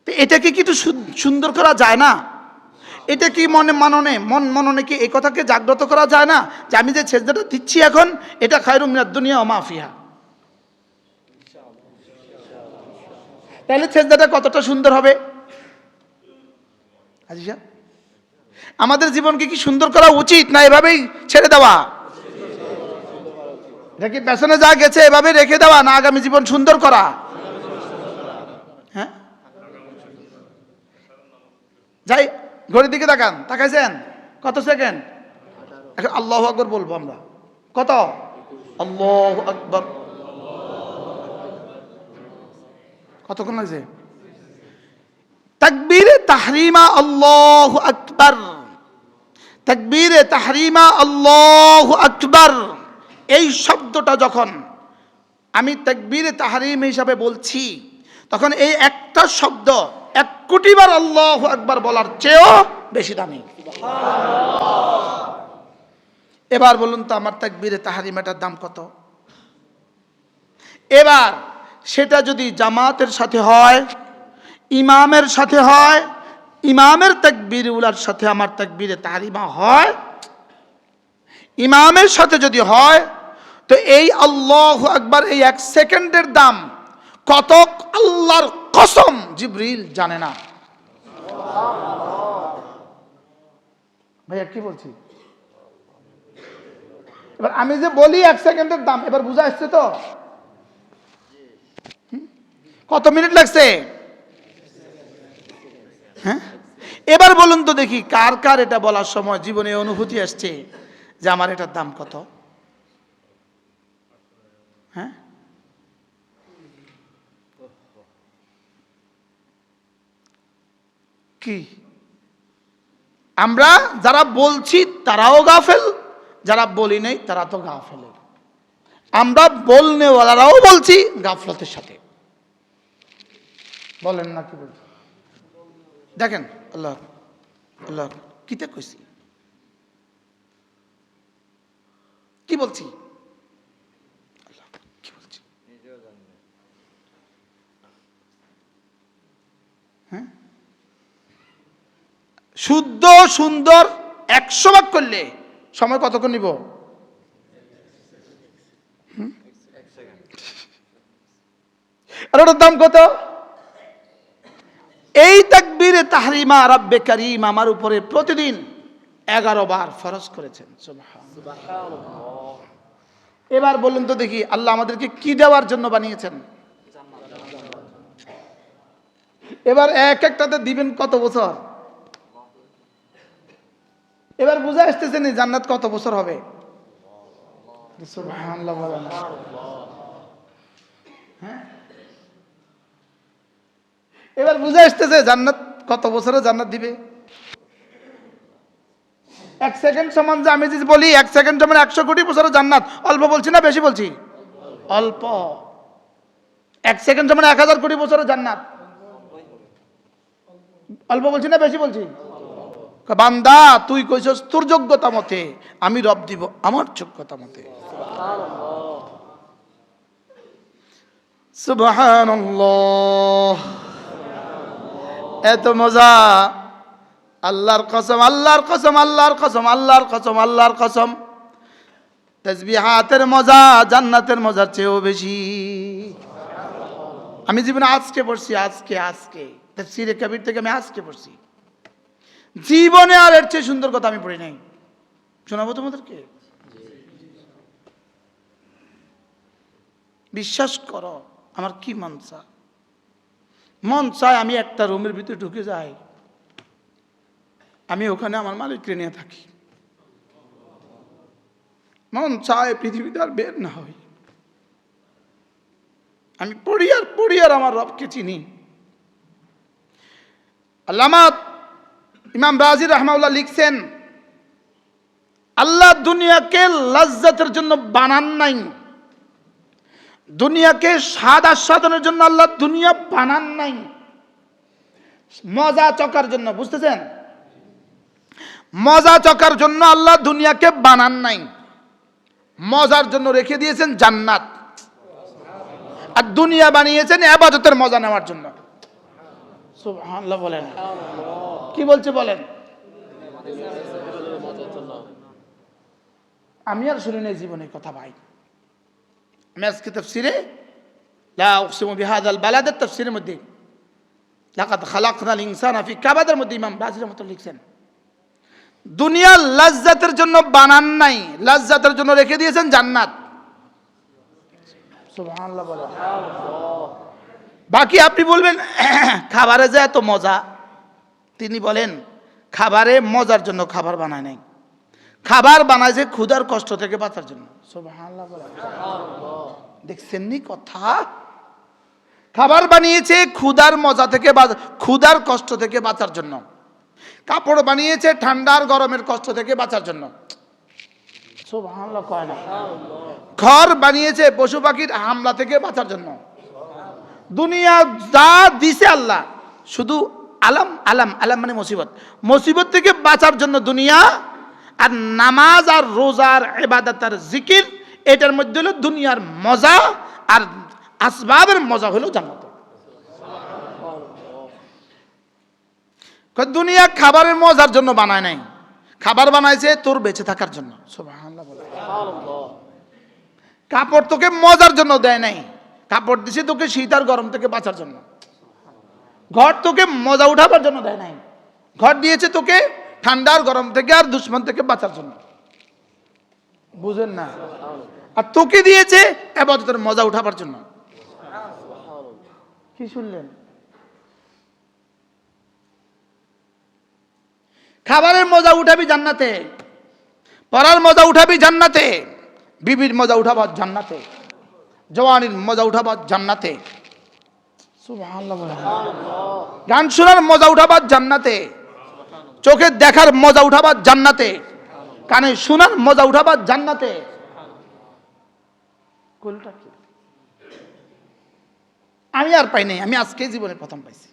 [SPEAKER 1] এটাকে কি একটু সুন্দর করা যায় না? এটা কি মননে কি এই কথাকে জাগ্রত করা যায় না যে আমি যে সেজদাটা দিচ্ছি এখন, এটা খায়রুম মিনাদ দুনিয়া ওয়া মা ফিহা? তাহলে সেজদাটা কতটা সুন্দর হবে? আজিজা, আমাদের জীবনকে কি সুন্দর করা উচিত, না এভাবেই ছেড়ে দেওয়া? এটা কি পেছনে যা গেছে এভাবে রেখে দেওয়া, না আগামী জীবন সুন্দর করা? হ্যাঁ, যাই ঘড়ির দিকে তাকান, তাকাইছেন কত সেকেন্ড? এখন আল্লাহু আকবার বলবো আমরা। কত? আল্লাহু আকবার। কতক্ষণ লাগছে? তাকবীরে তাহরিমা আল্লাহু আকবার, তাকবীরে তাহরিমা আল্লাহু আকবার, এই শব্দটা যখন আমি তাকবীরে তাহরিম হিসাবে বলছি, তখন এই একটা শব্দ 1 কোটি বার আল্লাহু আকবার বলার চেয়েও বেশি দামি। এবার বলুন তো আমার তাকবীরে তাহরিমাটার দাম কত? এবার সেটা যদি জামাতের সাথে হয়, ইমামের সাথে হয়, ইমামের তাকবীর উলার সাথে আমার তাকবীরে তাহরিমা হয়, ইমামের সাথে যদি হয়, তো এই আল্লাহু আকবার এই 1 সেকেন্ডের দাম কত আল্লাহর কসম জিবরিল জানে না। ভাইয়া কি বলছি? এবার আমি যে বলি 1 সেকেন্ডের দাম, এবার বুঝা আসছে তো? কত মিনিট লাগছে? হ্যাঁ, এবার বলুন তো দেখি কার কার এটা বলার সময় জীবনে অনুভূতি আসছে যে আমার এটার দাম কত? হ্যাঁ, কি আমরা যারা বলছি তারাও গাফেল, যারা বলি নাই তারা তো গাফেল। আমরা বলনেওয়ালারাও বলছি গাফলতের সাথে। বলেন না কি বলছি? দেখেন আল্লাহ আল্লাহ কিতে কইছি, কি বলছি? আল্লাহ কি বলছি? হ্যাঁ, শুদ্ধ সুন্দর 100 ভাগ করলে সময় কতক্ষণ নিব? আর ওটার দাম কত? এই তাকবীরে তাহরিমা রাব্বে কারীম আমার উপরে প্রতিদিন 11 বার ফরজ করেছেন। সুবহানাল্লাহ। এবার বলুন তো দেখি আল্লাহ আমাদেরকে কি দেওয়ার জন্য বানিয়েছেন? এবার এক একটাতে দিবেন কত বছর? এবার বুঝা আসতেছে না জান্নাত কত বছর হবে? সুবহানাল্লাহ বলেন। হ্যাঁ, এবার বুঝা আসতেছে জান্নাত কত বছরে জান্নাত দিবে? 1 সেকেন্ড সমান যে আমি যদি বলি 1 সেকেন্ড সমান 100 কোটি বছরের জান্নাত, অল্প বলছি না বেশি বলছি? অল্প। 1 সেকেন্ড মানে 1000 কোটি বছরের জান্নাত। অল্প বলছি না বেশি বলছি? বান্দা তুই কইছস তোর যোগ্যতা মতে, আমি রব দিব আমার যোগ্যতা মতে। সুবহানাল্লাহ, এত মজা। আল্লাহর কসম, আল্লাহর কসম, আল্লাহর কসম, আল্লাহর কসম, আল্লাহর কসম, তাসবিহাতের মজা জান্নাতের মজার চেয়েও বেশি। আমি জীবনে আজকে পড়ছি, আজকে তাফসীরে কবির থেকে আমি আজকে পড়ছি। জীবনে আর এর চেয়ে সুন্দর কথা আমি পড়ি নাই। শোনাবো তোমাদেরকে? বিশ্বাস করো, আমার কি মন চায় আমি একটা রুমের ভিতরে ঢুকে যাই, আমি ওখানে আমার মালিককে নিয়ে থাকি। মন চায় পৃথিবীতে আর বের না হই, আমি পড়ি আর আমার রবকে চিনি। আল্লামা ইমাম রাজি রাহমাহুল্লাহ লিখছেন, আল্লাহ দুনিয়াকে লাজ্জাতের জন্য বানান নাই, দুনিয়াকে স্বাদ আস্বাদনের জন্য আল্লাহ দুনিয়া বানান নাই, মজা চকার জন্য। বুঝতেছেন? মজা চকার জন্য আল্লাহ দুনিয়াকে বানান নাই, মজার জন্য রেখে দিয়েছেন জান্নাত। আর দুনিয়া বানিয়েছেন ইবাদতের মজা নেওয়ার জন্য। সুবহানাল্লাহ বলেন। কি বলছে বলেন? আমি আর শুনি নাই জীবনে কথা ভাই। আমি আজকে তাফসীরে লা উকসিমু বিহাযাল বালাদের তাফসীরের মধ্যে লাকাদ খালাকনাল ইনসানা ফি কাবাদের মধ্যে ইমাম রাজি রাহমাতুল্লাহ লিখছেন, দুনিয়া লাজ্জাতের জন্য বানান নাই, লাজ্জাতের জন্য রেখে দিয়েছেন জান্নাত। সুবহানাল্লাহ বলেন। বাকি আপনি বলবেন খাবারে যে এত মজা, তিনি বলেন খাবারে মজার জন্য খাবার বানায় নাই, খাবার বানাইছে ক্ষুধার কষ্ট থেকে বাঁচার জন্য। সুবহানাল্লাহ বলেন। দেখছেন নি কথা? খাবার বানিয়েছে ক্ষুধার মজা থেকে, ক্ষুধার কষ্ট থেকে বাঁচার জন্য। কাপড় বানিয়েছে ঠান্ডার গরমের কষ্ট থেকে বাঁচার জন্য। সুবহানাল্লাহ কয় না? ঘর বানিয়েছে পশু পাখির হামলা থেকে বাঁচার জন্য। দুনিয়া যা দিছে আল্লাহ শুধু আলাম আলাম আলাম মানে মুসিবত, মুসিবত থেকে বাঁচার জন্য দুনিয়া। আর নামাজ আর রোজার ইবাদত আর জিকির, এটার মধ্যে হলো দুনিয়ার মজা, আর আসবাবের মজা হলো জান্নাত। দুনিয়া খাবারের মজার জন্য বানায় নাই, খাবার বানাইছে তোর বেঁচে থাকার জন্য। সুবহানাল্লাহ বলে। কাপড় তোকে মজার জন্য দেয় নাই, কাপড় দিছে তোকে শীত আর গরম থেকে বাঁচার জন্য। ঘর তোকে মজা উঠাবার জন্য দেয় নাই, ঘর দিয়েছে তোকে ঠান্ডার গরম থেকে আর দুশ্মন থেকে বাঁচার জন্য। বুঝেন না? আর তোকে দিয়েছে ইবাদতের মজা উঠাবার জন্য। কি শুনলেন? খাবারের মজা উঠাবি জান্নাতে, পড়ার মজা উঠাবি জান্নাতে, বিবির মজা উঠাবার জান্নাতে, জওয়ানির মজা উঠাবার জান্নাতে। সুবহানাল্লাহ বলেন। গান শোনার মজা উঠাবার জান্নাতে, চোখে দেখার মজা উঠাবার জান্নাতে, কানে শোনার মজা উঠাবার জান্নাতে। কোনটা কি? আমি আর পাই নাই, আমি আজকে জীবনে প্রথম পাইছি।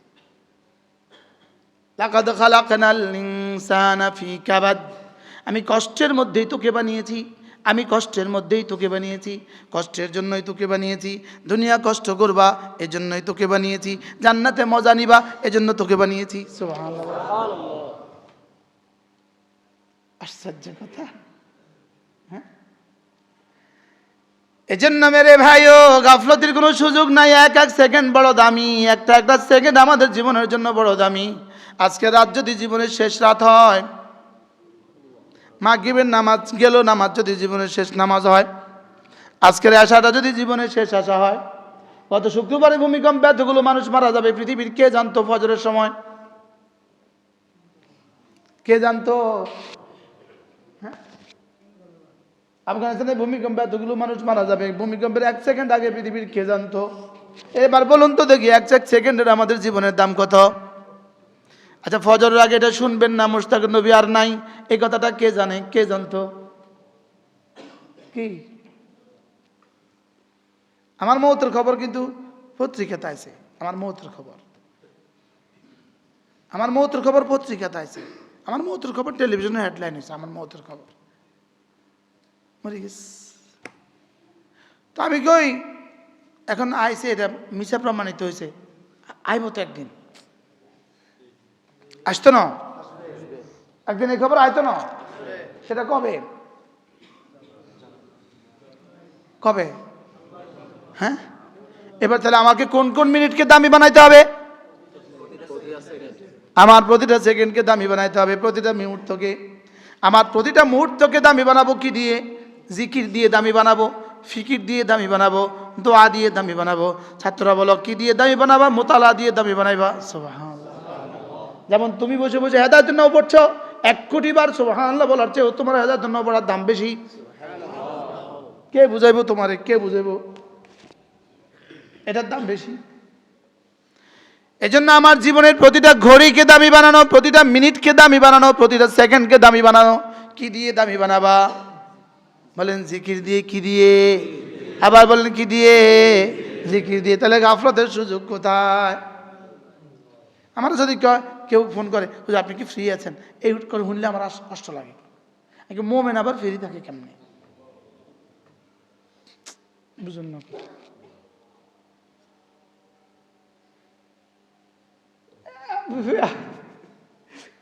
[SPEAKER 1] লাকাদ খালাকনাল ইনসানা ফি কাবাদ, আমি কষ্টের মধ্যেই তোকে বানিয়েছি, আমি কষ্টের মধ্যেই তোকে বানিয়েছি, কষ্টের জন্যই তোকে বানিয়েছি। দুনিয়া কষ্ট করবা এজন্যই তোকে বানিয়েছি, জান্নাতে মজা নিবা এজন্য তোকে বানিয়েছি। সুবহানাল্লাহ। আশ্চর্য কথা। হ্যাঁ, এজন্য মেরে ভাইও গাফলতির কোনো সুযোগ নাই। এক এক সেকেন্ড বড় দামি, একটা একটা সেকেন্ড আমাদের জীবনের জন্য বড় দামি। আজকে রাত যদি জীবনের শেষ রাত হয়, মাগরিবের নামাজ গেল, নামাজ যদি জীবনের শেষ নামাজ হয়, আজকের আশাটা যদি জীবনের শেষ আশা হয়, গত শুক্রবারে ভূমিকম্পে এতগুলো মানুষ মারা যাবে পৃথিবীর কে জানতো? ফজরের সময় কে জানতো? হ্যাঁ, আফগানিস্তানে ভূমিকম্পে এতগুলো মানুষ মারা যাবে, ভূমিকম্পের 1 সেকেন্ড আগে পৃথিবীর কে জানতো? এবার বলুন তো দেখি, 1 সেকেন্ডের আমাদের জীবনের দাম কত? আচ্ছা, ফজরের আগে এটা শুনবেন না, মুশতাক নবী আর নাই, এই কথাটা কে জানে? কে জানতো? কি আমার মৌতের খবর কিন্তু পত্রিকাতে আছে আমার মৌতের খবর, আমার মৌতের খবর পত্রিকাতে আছে, আমার মৌতের খবর টেলিভিশনের হেডলাইন হয়েছে আমার মৌতের খবর, মরে গেছে। তো আমি কই এখন আইসে এটা মিছা প্রমাণিত হয়েছে, আইব তো একদিন, আসতো না একদিন এই খবর আইতো না, সেটা কবে কবে? হ্যাঁ, এবার তাহলে আমাকে কোন কোন মিনিটকে দামি বানাইতে হবে? আমার প্রতিটা সেকেন্ডকে দামি বানাইতে হবে, প্রতিটা মুহূর্তকে। আমার প্রতিটা মুহূর্তকে দামি বানাবো কি দিয়ে? জিকির দিয়ে দামি বানাবো, ফিকির দিয়ে দামি বানাবো, দোয়া দিয়ে দামি বানাবো। ছাত্ররা বলো কি দিয়ে দামি বানাবা? মোতালা দিয়ে দামি বানাইবা। সুবহানাল্লাহ। যেমন তুমি বসে বসে হেদায়েতুন নাও পড়ছো, 1 কোটি বার সুবহানাল্লাহ বলার চেয়ে তোমার হেদায়েতুন নাও পড়ার দাম বেশি। কে বুঝাইবো তোমারে? কে বুঝাইবো? এটার দাম বেশি। এজন্য আমার জীবনের প্রতিটা ঘড়িকে দামি বানানো, প্রতিটা মিনিটকে দামি বানানো, প্রতিটা সেকেন্ডকে দামি বানানো। কি দিয়ে দামি বানাবা? বলেন জিকির দিয়ে। কি দিয়ে? আবার বলেন কি দিয়ে? জিকির দিয়ে। তাহলে গাফলতের সুযোগ কোথায়? আমার যদি কেউ ফোন করে আপনি কি ফ্রি আছেন, এই হুট করে শুনলে আমার কষ্ট লাগে। মোমেন আবার ফ্রি থাকে কেমনে? বুঝুন না,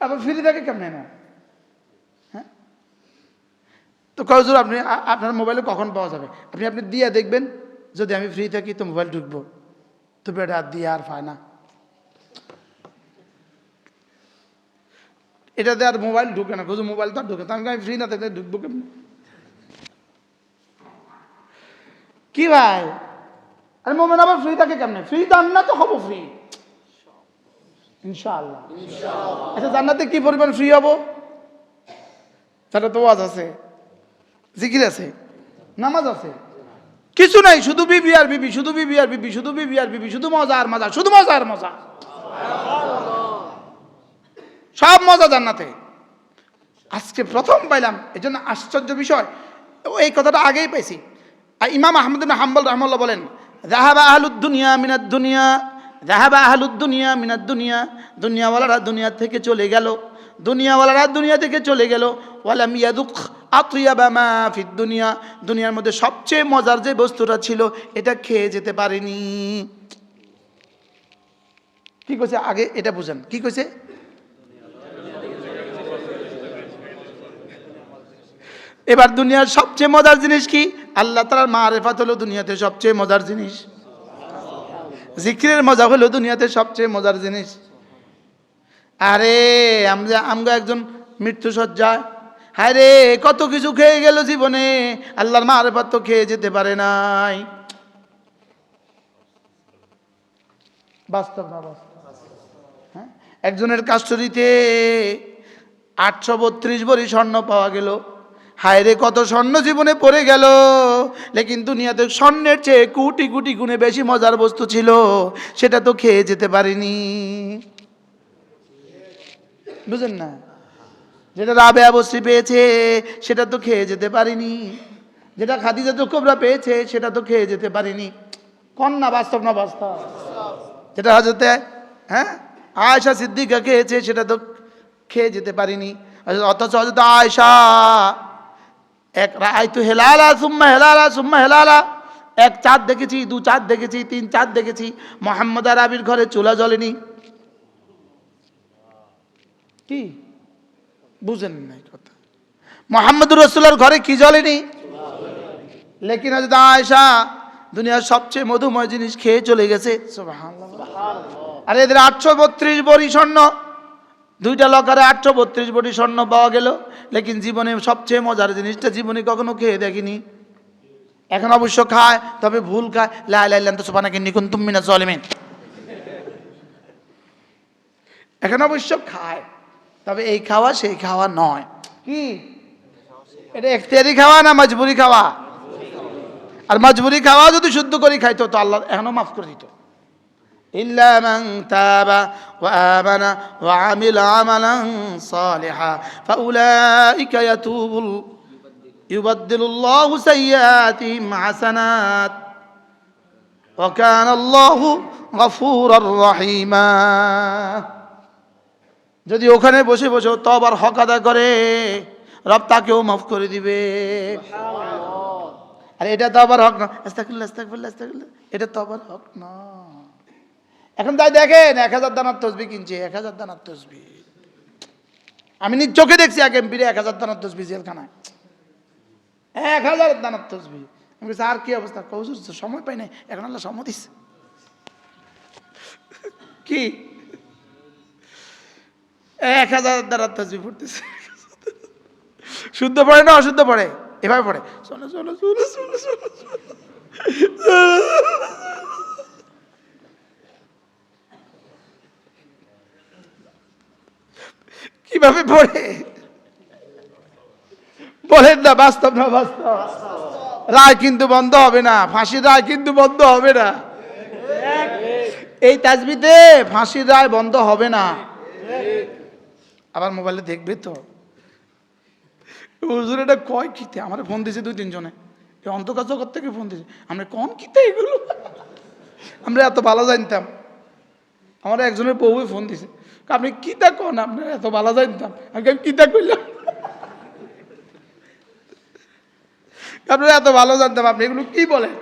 [SPEAKER 1] আবার ফ্রি থাকে কেমনে না? হ্যাঁ, তো কয়জোর আপনি আপনার মোবাইলে কখন পাওয়া যাবে? আপনি দিয়ে দেখবেন, যদি আমি ফ্রি থাকি তো মোবাইল ঢুকবো, তো বেটা দিয়ে আর পায় না, এটাতে আর মোবাইল ঢুকে না। খুঁজো মোবাইল তো আর ঢুকে, তাহলে আমি ফ্রি না থাকলে ঢুকবো কেমনি? কি ভাই, আরে মোমেন আবার ফ্রি থাকে কেমনে? ফ্রি জান্নাত তো হবো ফ্রি ইনশাআল্লাহ। আচ্ছা জান্নাতে কি পরিমাণ ফ্রি হবো? তাহলে তো ওয়াজ আছে, জিকির আছে, নামাজ আছে, কিছু নাই, শুধু বিবি আর বিবি, শুধু বিবি আর বিবি, শুধু বিবি আর বিবি, শুধু মজা আর মজা, শুধু মজা আর মজা, সব মজা জান্নাতে। আজকে প্রথম পাইলাম, এই জন্য আশ্চর্য বিষয়, এই কথাটা আগেই পাইছি। আর ইমাম আহমদ ইবনে হাম্বল রাহমাহুল্লাহ বলেন, যাহাবা আহলুদ দুনিয়া মিনাদ দুনিয়া, যাহাবা আহলুদ দুনিয়া মিনাদ দুনিয়া, দুনিয়াওয়ালারা দুনিয়া থেকে চলে গেল, দুনিয়াওয়ালারা দুনিয়া থেকে চলে গেল। ওয়ালাম ইয়াদুক আতইয়াবা মা ফিদ দুনিয়া, দুনিয়ার মধ্যে সবচেয়ে মজার যে বস্তুটা ছিল এটা খেয়ে যেতে পারেনি। কি কইছে আগে এটা বুঝেন, কি কইছে? এবার দুনিয়ার সবচেয়ে মজার জিনিস কি? আল্লাহ তাআলার মারিফাত হলো দুনিয়াতে সবচেয়ে মজার জিনিস, জিকিরের মজা হলো দুনিয়াতে সবচেয়ে মজার জিনিস। আরে আমরা একজন মৃত্যুসজ্জায়, হায় রে কত কিছু খেয়ে গেল জীবনে, আল্লাহর মারিফাত তো খেয়ে যেতে পারে নাই। বাস্তব না বাস্তব? হ্যাঁ, একজনের কাস্টডিতে 832 ভরি স্বর্ণ পাওয়া গেল। হায় রে কত স্বর্ণ জীবনে পড়ে গেল, লেকিন দুনিয়াতে স্বর্ণের চেয়ে কোটি কোটি গুণে বেশি মজার বস্তু ছিল, সেটা তো খেয়ে যেতে পারিনি। বুঝেন না? যেটা রাবেয়া বসরি পেয়েছে সেটা তো খেয়ে যেতে পারিনি, যেটা খাদিজাতুল কুবরা পেয়েছে সেটা তো খেয়ে যেতে পারিনি। কন্যা বাস্তব না বাস্তব? যেটা হযরতে আয়েশা সিদ্দিকা খেয়েছে সেটা তো খেয়ে যেতে পারিনি। অথচ হযরত আয়েশা এক রাআইতু হেলালা সুম্মা হেলালা সুম্মা হেলালা, এক চাঁদ দেখেছি, 2 চাঁদ দেখেছি, 3 চাঁদ দেখেছি। মোহাম্মদ আরবির ঘরে চুলা জ্বলেনি। কি বুঝেন না কথা? মুহাম্মদুর রাসূলের ঘরে কি জ্বলেনি? লেকিন হযরত আয়েশা দুনিয়ার সবচেয়ে মধুময় জিনিস খেয়ে চলে গেছে। সুবহানাল্লাহ। আর এদের 832 ভরি স্বর্ণ, 2টা লকারে 832 ভরি স্বর্ণ পাওয়া গেল, লেকিন জীবনে সবচেয়ে মজার জিনিসটা জীবনে কখনো খেয়ে দেখিনি। এখন অবশ্য খায়, তবে ভুল খায়। লা ইলাহা ইল্লাল্লাহ আনতা সুবহানাকা ইন্নী কুনতু মিনাজ জালিমিন। এখন অবশ্য খায়, তবে এই খাওয়া সেই খাওয়া নয়। কি এটা ইখতিয়ারি খাওয়া না মজবুরি খাওয়া? আর মজবুরি খাওয়া যদি শুদ্ধ করে খাইতো তো আল্লাহ এখনো মাফ করে দিত। ইল্লা মান তাবা ওয়া আমানা ওয়া আমিলা আমালান সালিহা ফাউলাইকা ইউবাদদিলুল্লাহু সাইয়্যাতিহিম হাসানাত। ওয়া কানা আল্লাহু গফুরার রহিমা। যদি ওখানে বসে বসে তওবার হক আদায় করে, রব তাকেও মাফ করে দিবে। আর এটা তওবার হক না, আস্তাগফিরুল্লাহ আস্তাগফিরুল্লাহ আস্তাগফিরুল্লাহ, এটা তওবার হক না। এখন তাই দেখেন 1000 দানার তসবিহ কিনছে, 1000 দানার তসবিহ। আমি নিজ চোখে দেখছি এক এমপিরে 1000 দানার তসবিহ জেলখানায়, 1000 দানার তসবিহ। আমি বলছি আর কি অবস্থা? হুজুর সময় পাই নাই, এখন আল্লাহ সময় দিচ্ছে। কি 1000 দানার তসবিহ পড়তেছে, শুদ্ধ পড়ে না অশুদ্ধ পড়ে? এভাবে পড়ে, চলো চলো চলো চলো চলো। কিভাবে পড়ে বলেন না? বাস্তব না বাস্তব? রায় কিন্তু বন্ধ হবে না, ফাঁসির রায় কিন্তু বন্ধ হবে না। এই তাসবিতে ফাঁসির রায় বন্ধ হবে না। আবার মোবাইলে দেখবে তো হুজুর এটা কয় কিতে, আমার ফোন দিয়েছে 2-3 জনে, অন্ধকার জগৎ থেকে ফোন দিয়েছে, আমরা কোন কিতে এগুলো, আমরা এত ভালো জানতাম। আমার একজনের বউই ফোন দিছে, আপনি কিতা কোন, আপনার এত ভালো জানতাম। আমি কিতা কইলাম, আপনারা এত ভালো জানতাম, আপনি এগুলো কি বলেন?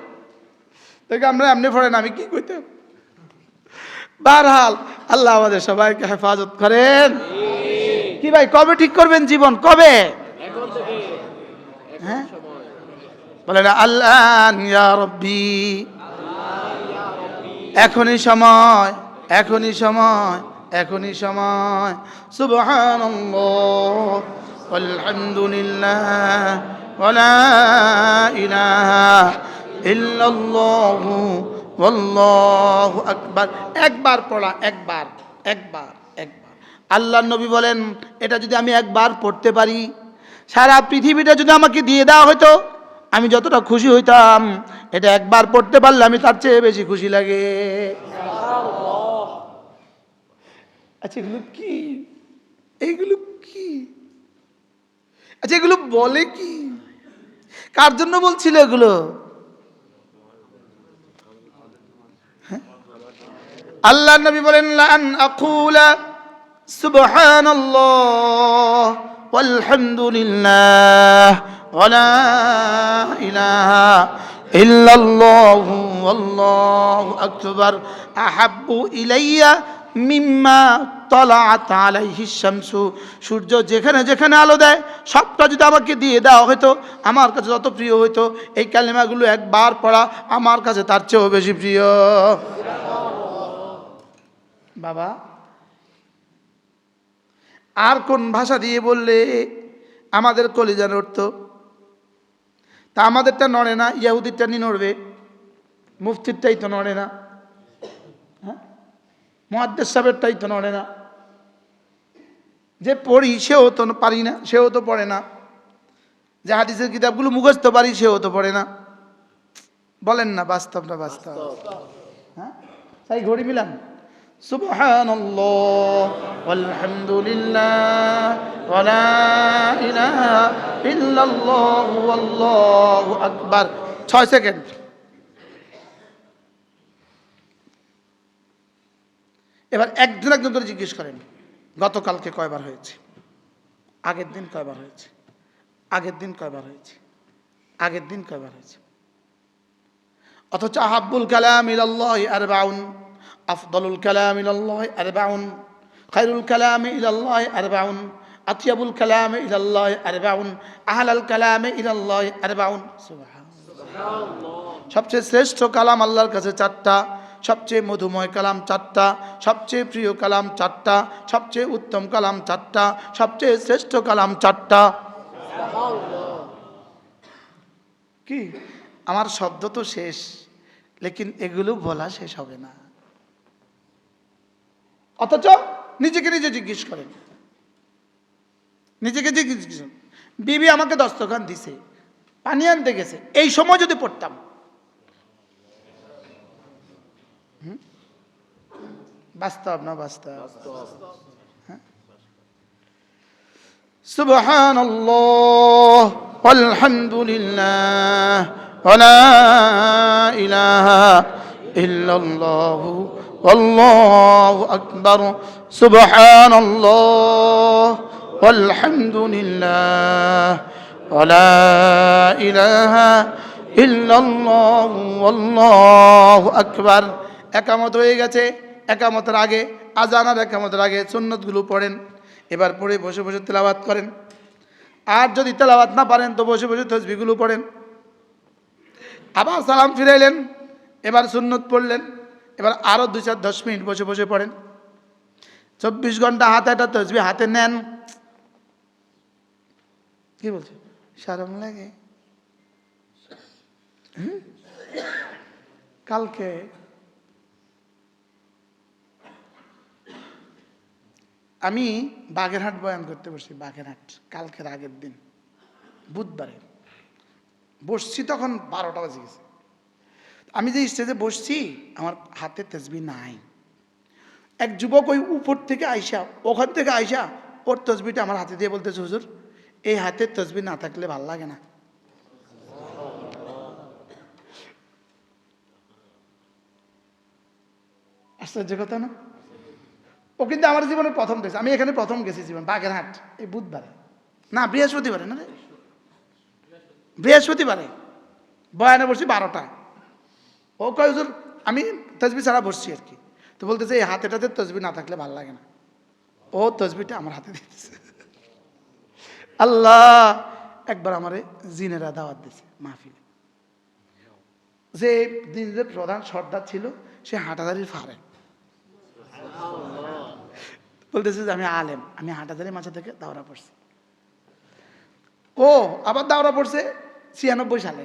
[SPEAKER 1] দেখে আমরা এমনি পড়েন, আমি কি কইতাম। বারহাল আল্লাহ আমাদের সবাইকে হেফাজত করেন। কি ভাই, কবে ঠিক করবেন জীবন? কবে? হ্যাঁ বলেন আল্লাহ ইয়া রাব্বি, এখনই সময়, এখনই সময়, এখনই সময়। সুবহানাল্লাহ আলহামদুলিল্লাহ ওয়া লা ইলাহা ইল্লাল্লাহু ওয়াল্লাহু আকবার। একবার পড়া, একবার একবার একবার। আল্লাহর নবী বলেন এটা যদি আমি একবার পড়তে পারি, সারা পৃথিবীটা যদি আমাকে দিয়ে দেওয়া হতো, আমি যতটা খুশি হইতাম, এটা একবার পড়তে পারলে আমি তার চেয়ে বেশি খুশি লাগে। আচ্ছা এগুলো কি, এইগুলো কি? আচ্ছা এগুলো বলে কি? কার জন্য বলছিল এগুলো? আল্লাহ নবী বলেন লান আকুলা সুবহানাল্লাহ ওয়ালহামদুলিল্লাহ ওয়া লা ইলাহা ইল্লাল্লাহু ওয়াল্লাহু আকবার আহাব্বু ইলাইয়া মিম্মা তালাআত আলাইহি শামসু। সূর্য যেখানে যেখানে আলো দেয় সবটা যদি আমাকে দিয়ে দেওয়া হতো, আমার কাছে যত প্রিয় হইতো, এই কালেমাগুলো একবার পড়া আমার কাছে তার চেয়েও বেশি প্রিয়। বাবা আর কোন ভাষা দিয়ে বললে আমাদের কলিজা নড়তো? তা আমাদেরটা নড়ে না, ইহুদিরটা নি নড়বে, মুফতিরটাই তো নড়ে না, হ্যাঁ মুহাদ্দিস সাহেবেরটাই তো নড়ে না। যে পড়ি সেও তো পারি না, সেও তো পড়ে না। যে হাদিসের কিতাবগুলো মুখস্থ পারি সেও তো পড়ে না। বলেন না বাস্তব না বাস্তব? হ্যাঁ তাই ঘড়ি মিলান সুবহানাল্লাহ ওয়ালহামদুলিল্লাহ ওয়া লা ইলাহা ইল্লাল্লাহু ওয়াল্লাহু আকবার। 6 সেকেন্ড। এবার একজন একজন করে জিজ্ঞেস করেন গতকালকে কয়বার হয়েছে, আগের দিন কয়বার হয়েছে, আগের দিন কয়বার হয়েছে, আগের দিন কয়বার হয়েছে। অথচ আহাব্বুল কালাম ইলাল্লাহি আরবাউন, আফদালুল কালাম ইলাল্লাহি আরবাউন, খায়রুল কালাম ইলাল্লাহি আরবাউন, আতিয়াবুল কালাম ইলাল্লাহি আরবাউন, আহলাল কালাম ইলাল্লাহি আরবাউন। সুবহানাল্লাহ। সবচেয়ে শ্রেষ্ঠ কালাম আল্লাহর কাছে 4টা, সবচেয়ে মধুময় কালাম 4টা, সবচেয়ে প্রিয় কালাম 4টা, সবচেয়ে উত্তম কালাম 4টা, সবচেয়ে শ্রেষ্ঠ কালাম 4টা। কি আমার শব্দ তো শেষ, লেকিন এগুলো বলা শেষ হবে না। অথচ নিজেকে নিজে জিজ্ঞেস করেন, নিজেকে জিজ্ঞেস করেন, বিবি আমাকে দস্তখান দিছে, পানি আনতে গেছে, এই সময় যদি পড়তাম, বাস্তব না বাস্তব? সুবহানাল্লাহ ওয়ালহামদুলিল্লাহ ওয়া লা ইলাহা ইল্লাল্লাহু আল্লাহু আকবার সুবহানাল্লাহ ওয়ালহামদুলিল্লাহ ওয়ালা ইলাহা ইল্লাল্লাহু আল্লাহু আকবার। একামত হয়ে গেছে। একামতের আগে আজান আর একামতের আগে সুন্নতগুলো পড়েন। এবার পড়ে বসে বসে তেলাওয়াত করেন। আর যদি তেলাওয়াত না পারেন তো বসে বসে তাসবিহগুলো পড়েন। আবার সালাম ফিরাইলেন, এবার সুন্নত পড়লেন। এবার আরও 2-4-10 মিনিট বসে বসে পড়েন। 24 ঘন্টা হাতে একটা তাসবিহ হাতে নেন। কি বলছে? শরম লাগে? কালকে আমি বাগেরহাট বয়ান করতে বসছি। বাগেরহাট কালকের আগের দিন বুধবারে বসছি, তখন 12টা বাজে গেছে। আমি যে স্টেজে বসছি আমার হাতে তাসবিহ নাই। এক যুবক ওই উপর থেকে আইসা, ওখান থেকে আইসা ওর তাসবিহটা আমার হাতে দিয়ে বলতেছে, হুজুর এই হাতের তাসবিহ না থাকলে ভাল লাগে না। আশ্চর্য কথা না? ও কিন্তু আমার জীবনের প্রথম দেখছে। আমি এখানে প্রথম গেছি জীবন, বাগেরহাট, এই বুধবারে না বৃহস্পতিবারে, না রে বৃহস্পতিবারে বয়ানে বসছি 12টা। ও কয় হুজুর আমি তাসবিহ ছাড়া বসছি আর কি। তো বলতেছে এই হাতেটাতে তাসবিহ না থাকলে ভালো লাগে না। ও তাসবিহটা আমার হাতে দিতেছে। আল্লাহ একবার আমারে জিনেরা দাওয়াত দিয়েছে মাহফিলে। যে দিনের প্রধান সর্দার ছিল সে হাটাদারির ফারে। বলতেছে যে আমি আলেম, আমি হাটাদারি মাঝে থেকে দাওরা পড়ছি। ও আবার দাওরা পড়ছে 96 সালে।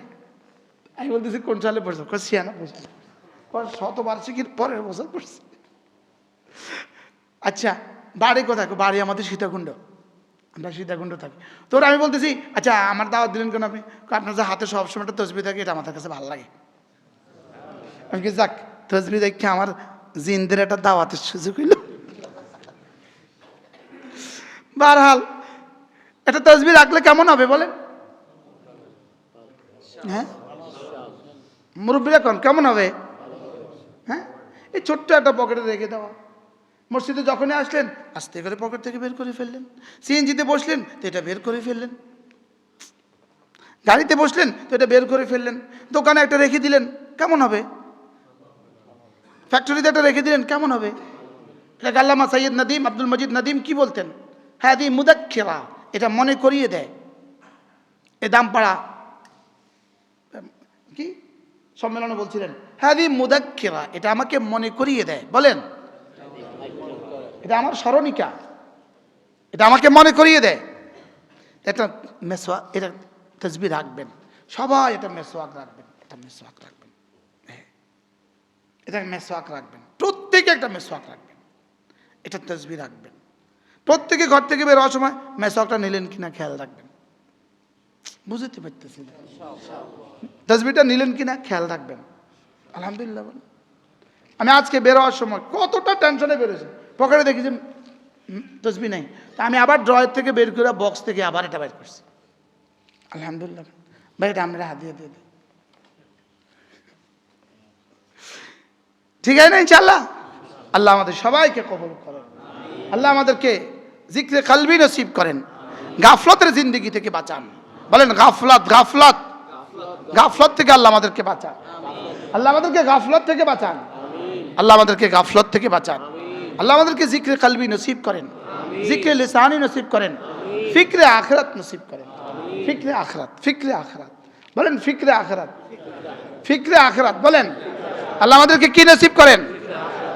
[SPEAKER 1] আমি বলতেছি কোন সালে পড়ছো? 96 সালে। শতবার্ষিকীর পরের বছর পড়ছি। আচ্ছা বাড়ি কোথায়? বাড়ি আমাদের সীতাকুণ্ড, আমরা সীতাকুণ্ড থাকি। তো আমি বলতেছি আচ্ছা আমার দাওয়াত দিলেন কেন আপনি? আপনার যে হাতে সবসময় একটা তসবিহ থাকে এটা আমাদের কাছে ভালো লাগে। আমি কি যাক তসবিহ দেখে আমার জিনদের একটা দাওয়াতের সুযোগ হইল। বারহাল একটা তসবিহ রাখলে কেমন হবে বলেন? হ্যাঁ মুরব্বীরা কোন কেমন হবে? হ্যাঁ এই ছোট্ট একটা পকেটে রেখে দেওয়া। মসজিদে যখনই আসলেন আস্তে করে পকেট থেকে বের করে ফেললেন। সিএনজিতে বসলেন তো এটা বের করে ফেললেন। গাড়িতে বসলেন তো এটা বের করে ফেললেন। দোকানে একটা রেখে দিলেন কেমন হবে? ফ্যাক্টরিতে একটা রেখে দিলেন কেমন হবে? এটা আল্লামা সৈয়দ নদীম আব্দুল মজিদ নদীম কি বলতেন? হ্যাঁ দি মুদাক্কিরা, এটা মনে করিয়ে দেয়। এ দামপাড়া কি সম্মেলনে বলছিলেন, হ্যাঁ দি মুদাক্কিরা, এটা আমাকে মনে করিয়ে দেয়। বলেন এটা আমার স্মরণিকা, এটা আমাকে মনে করিয়ে দেয়। এটা মেসওয়াক, এটা তাসবিহ রাখবেন সবাই। এটা মেসওয়াক রাখবেন, এটা মেসওয়াক রাখবেন, এটা মেসওয়াক রাখবেন, প্রত্যেকে একটা মেসওয়াক রাখবেন, এটা তাসবিহ রাখবেন। প্রত্যেকে ঘর থেকে বের হওয়ার সময় মেসওয়াকটা নিলেন কিনা খেয়াল রাখবেন। বুঝতে পারতেছি না? তাসবিহটা নিলেন কিনা খেয়াল রাখবেন। আলহামদুলিল্লাহ বলেন। আমি আজকে বের হওয়ার সময় কতটা টেনশনে বেরোছি, পকেটে দেখি যে তাসবিহ নাই। তা আমি আবার ড্রয়ার থেকে বের করে বক্স থেকে আবার এটা বের করছি। আলহামদুলিল্লাহ ভাই, এটা আমরা হাত দিয়ে দিয়ে দিই। ঠিক আছে না ইনশাআল্লাহ? আল্লাহ আমাদের সবাইকে কবুল করেন। আল্লাহ আমাদেরকে জিক্রে কলবি নসিব করেন। গাফলতের জিন্দেগি থেকে বাঁচান। বলেন গাফলত, গাফলত, গাফলত থেকে আল্লাহ আমাদেরকে বাঁচান। আল্লাহ আমাদেরকে গাফলত থেকে বাঁচান। আল্লাহ আমাদেরকে গাফলত থেকে বাঁচান। আল্লাহ আমাদেরকে জিক্রে কলবি নসিব করেন, জিক্রে লিসানি নসিব করেন, ফিক্রে আখিরাত নসিব করেন। ফিক্রে আখিরাত, ফিক্রে আখিরাত বলেন, ফিক্রে আখিরাত, ফিক্রে আখিরাত বলেন। আল্লাহ আমাদেরকে কি নসিব করেন?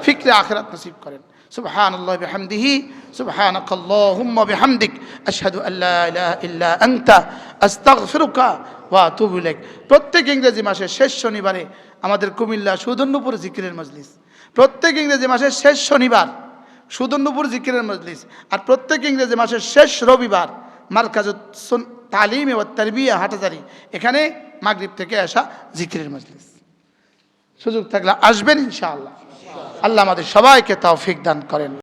[SPEAKER 1] ফিক্রে আখিরাত নসিব করেন। সুবহানাল্লাহি ওয়া বিহামদিহি, সুবহানাকাল্লাহুম্মা বিহামদিক, আশহাদু আল্লা ইলাহা ইল্লা আনতা, আস্তাগফিরুকা ওয়া আতুবু ইলাইক। প্রত্যেক ইংরেজি মাসের শেষ শনিবারে আমাদের কুমিল্লা সুদন্নপুর জিকিরের মজলিস। প্রত্যেক ইংরেজি মাসের শেষ শনিবার সুদন্নপুর জিকিরের মজলিস। আর প্রত্যেক ইংরেজি মাসের শেষ রবিবার মারকাজুত তালিম ওয়া তারবিয়া হাটাজারি, এখানে মাগরিব থেকে আসা জিকিরের মজলিস। সুযোগ থাকলে আসবেন ইনশাআল্লাহ। আল্লাহ আমাদের সবাইকে তৌফিক দান করেন।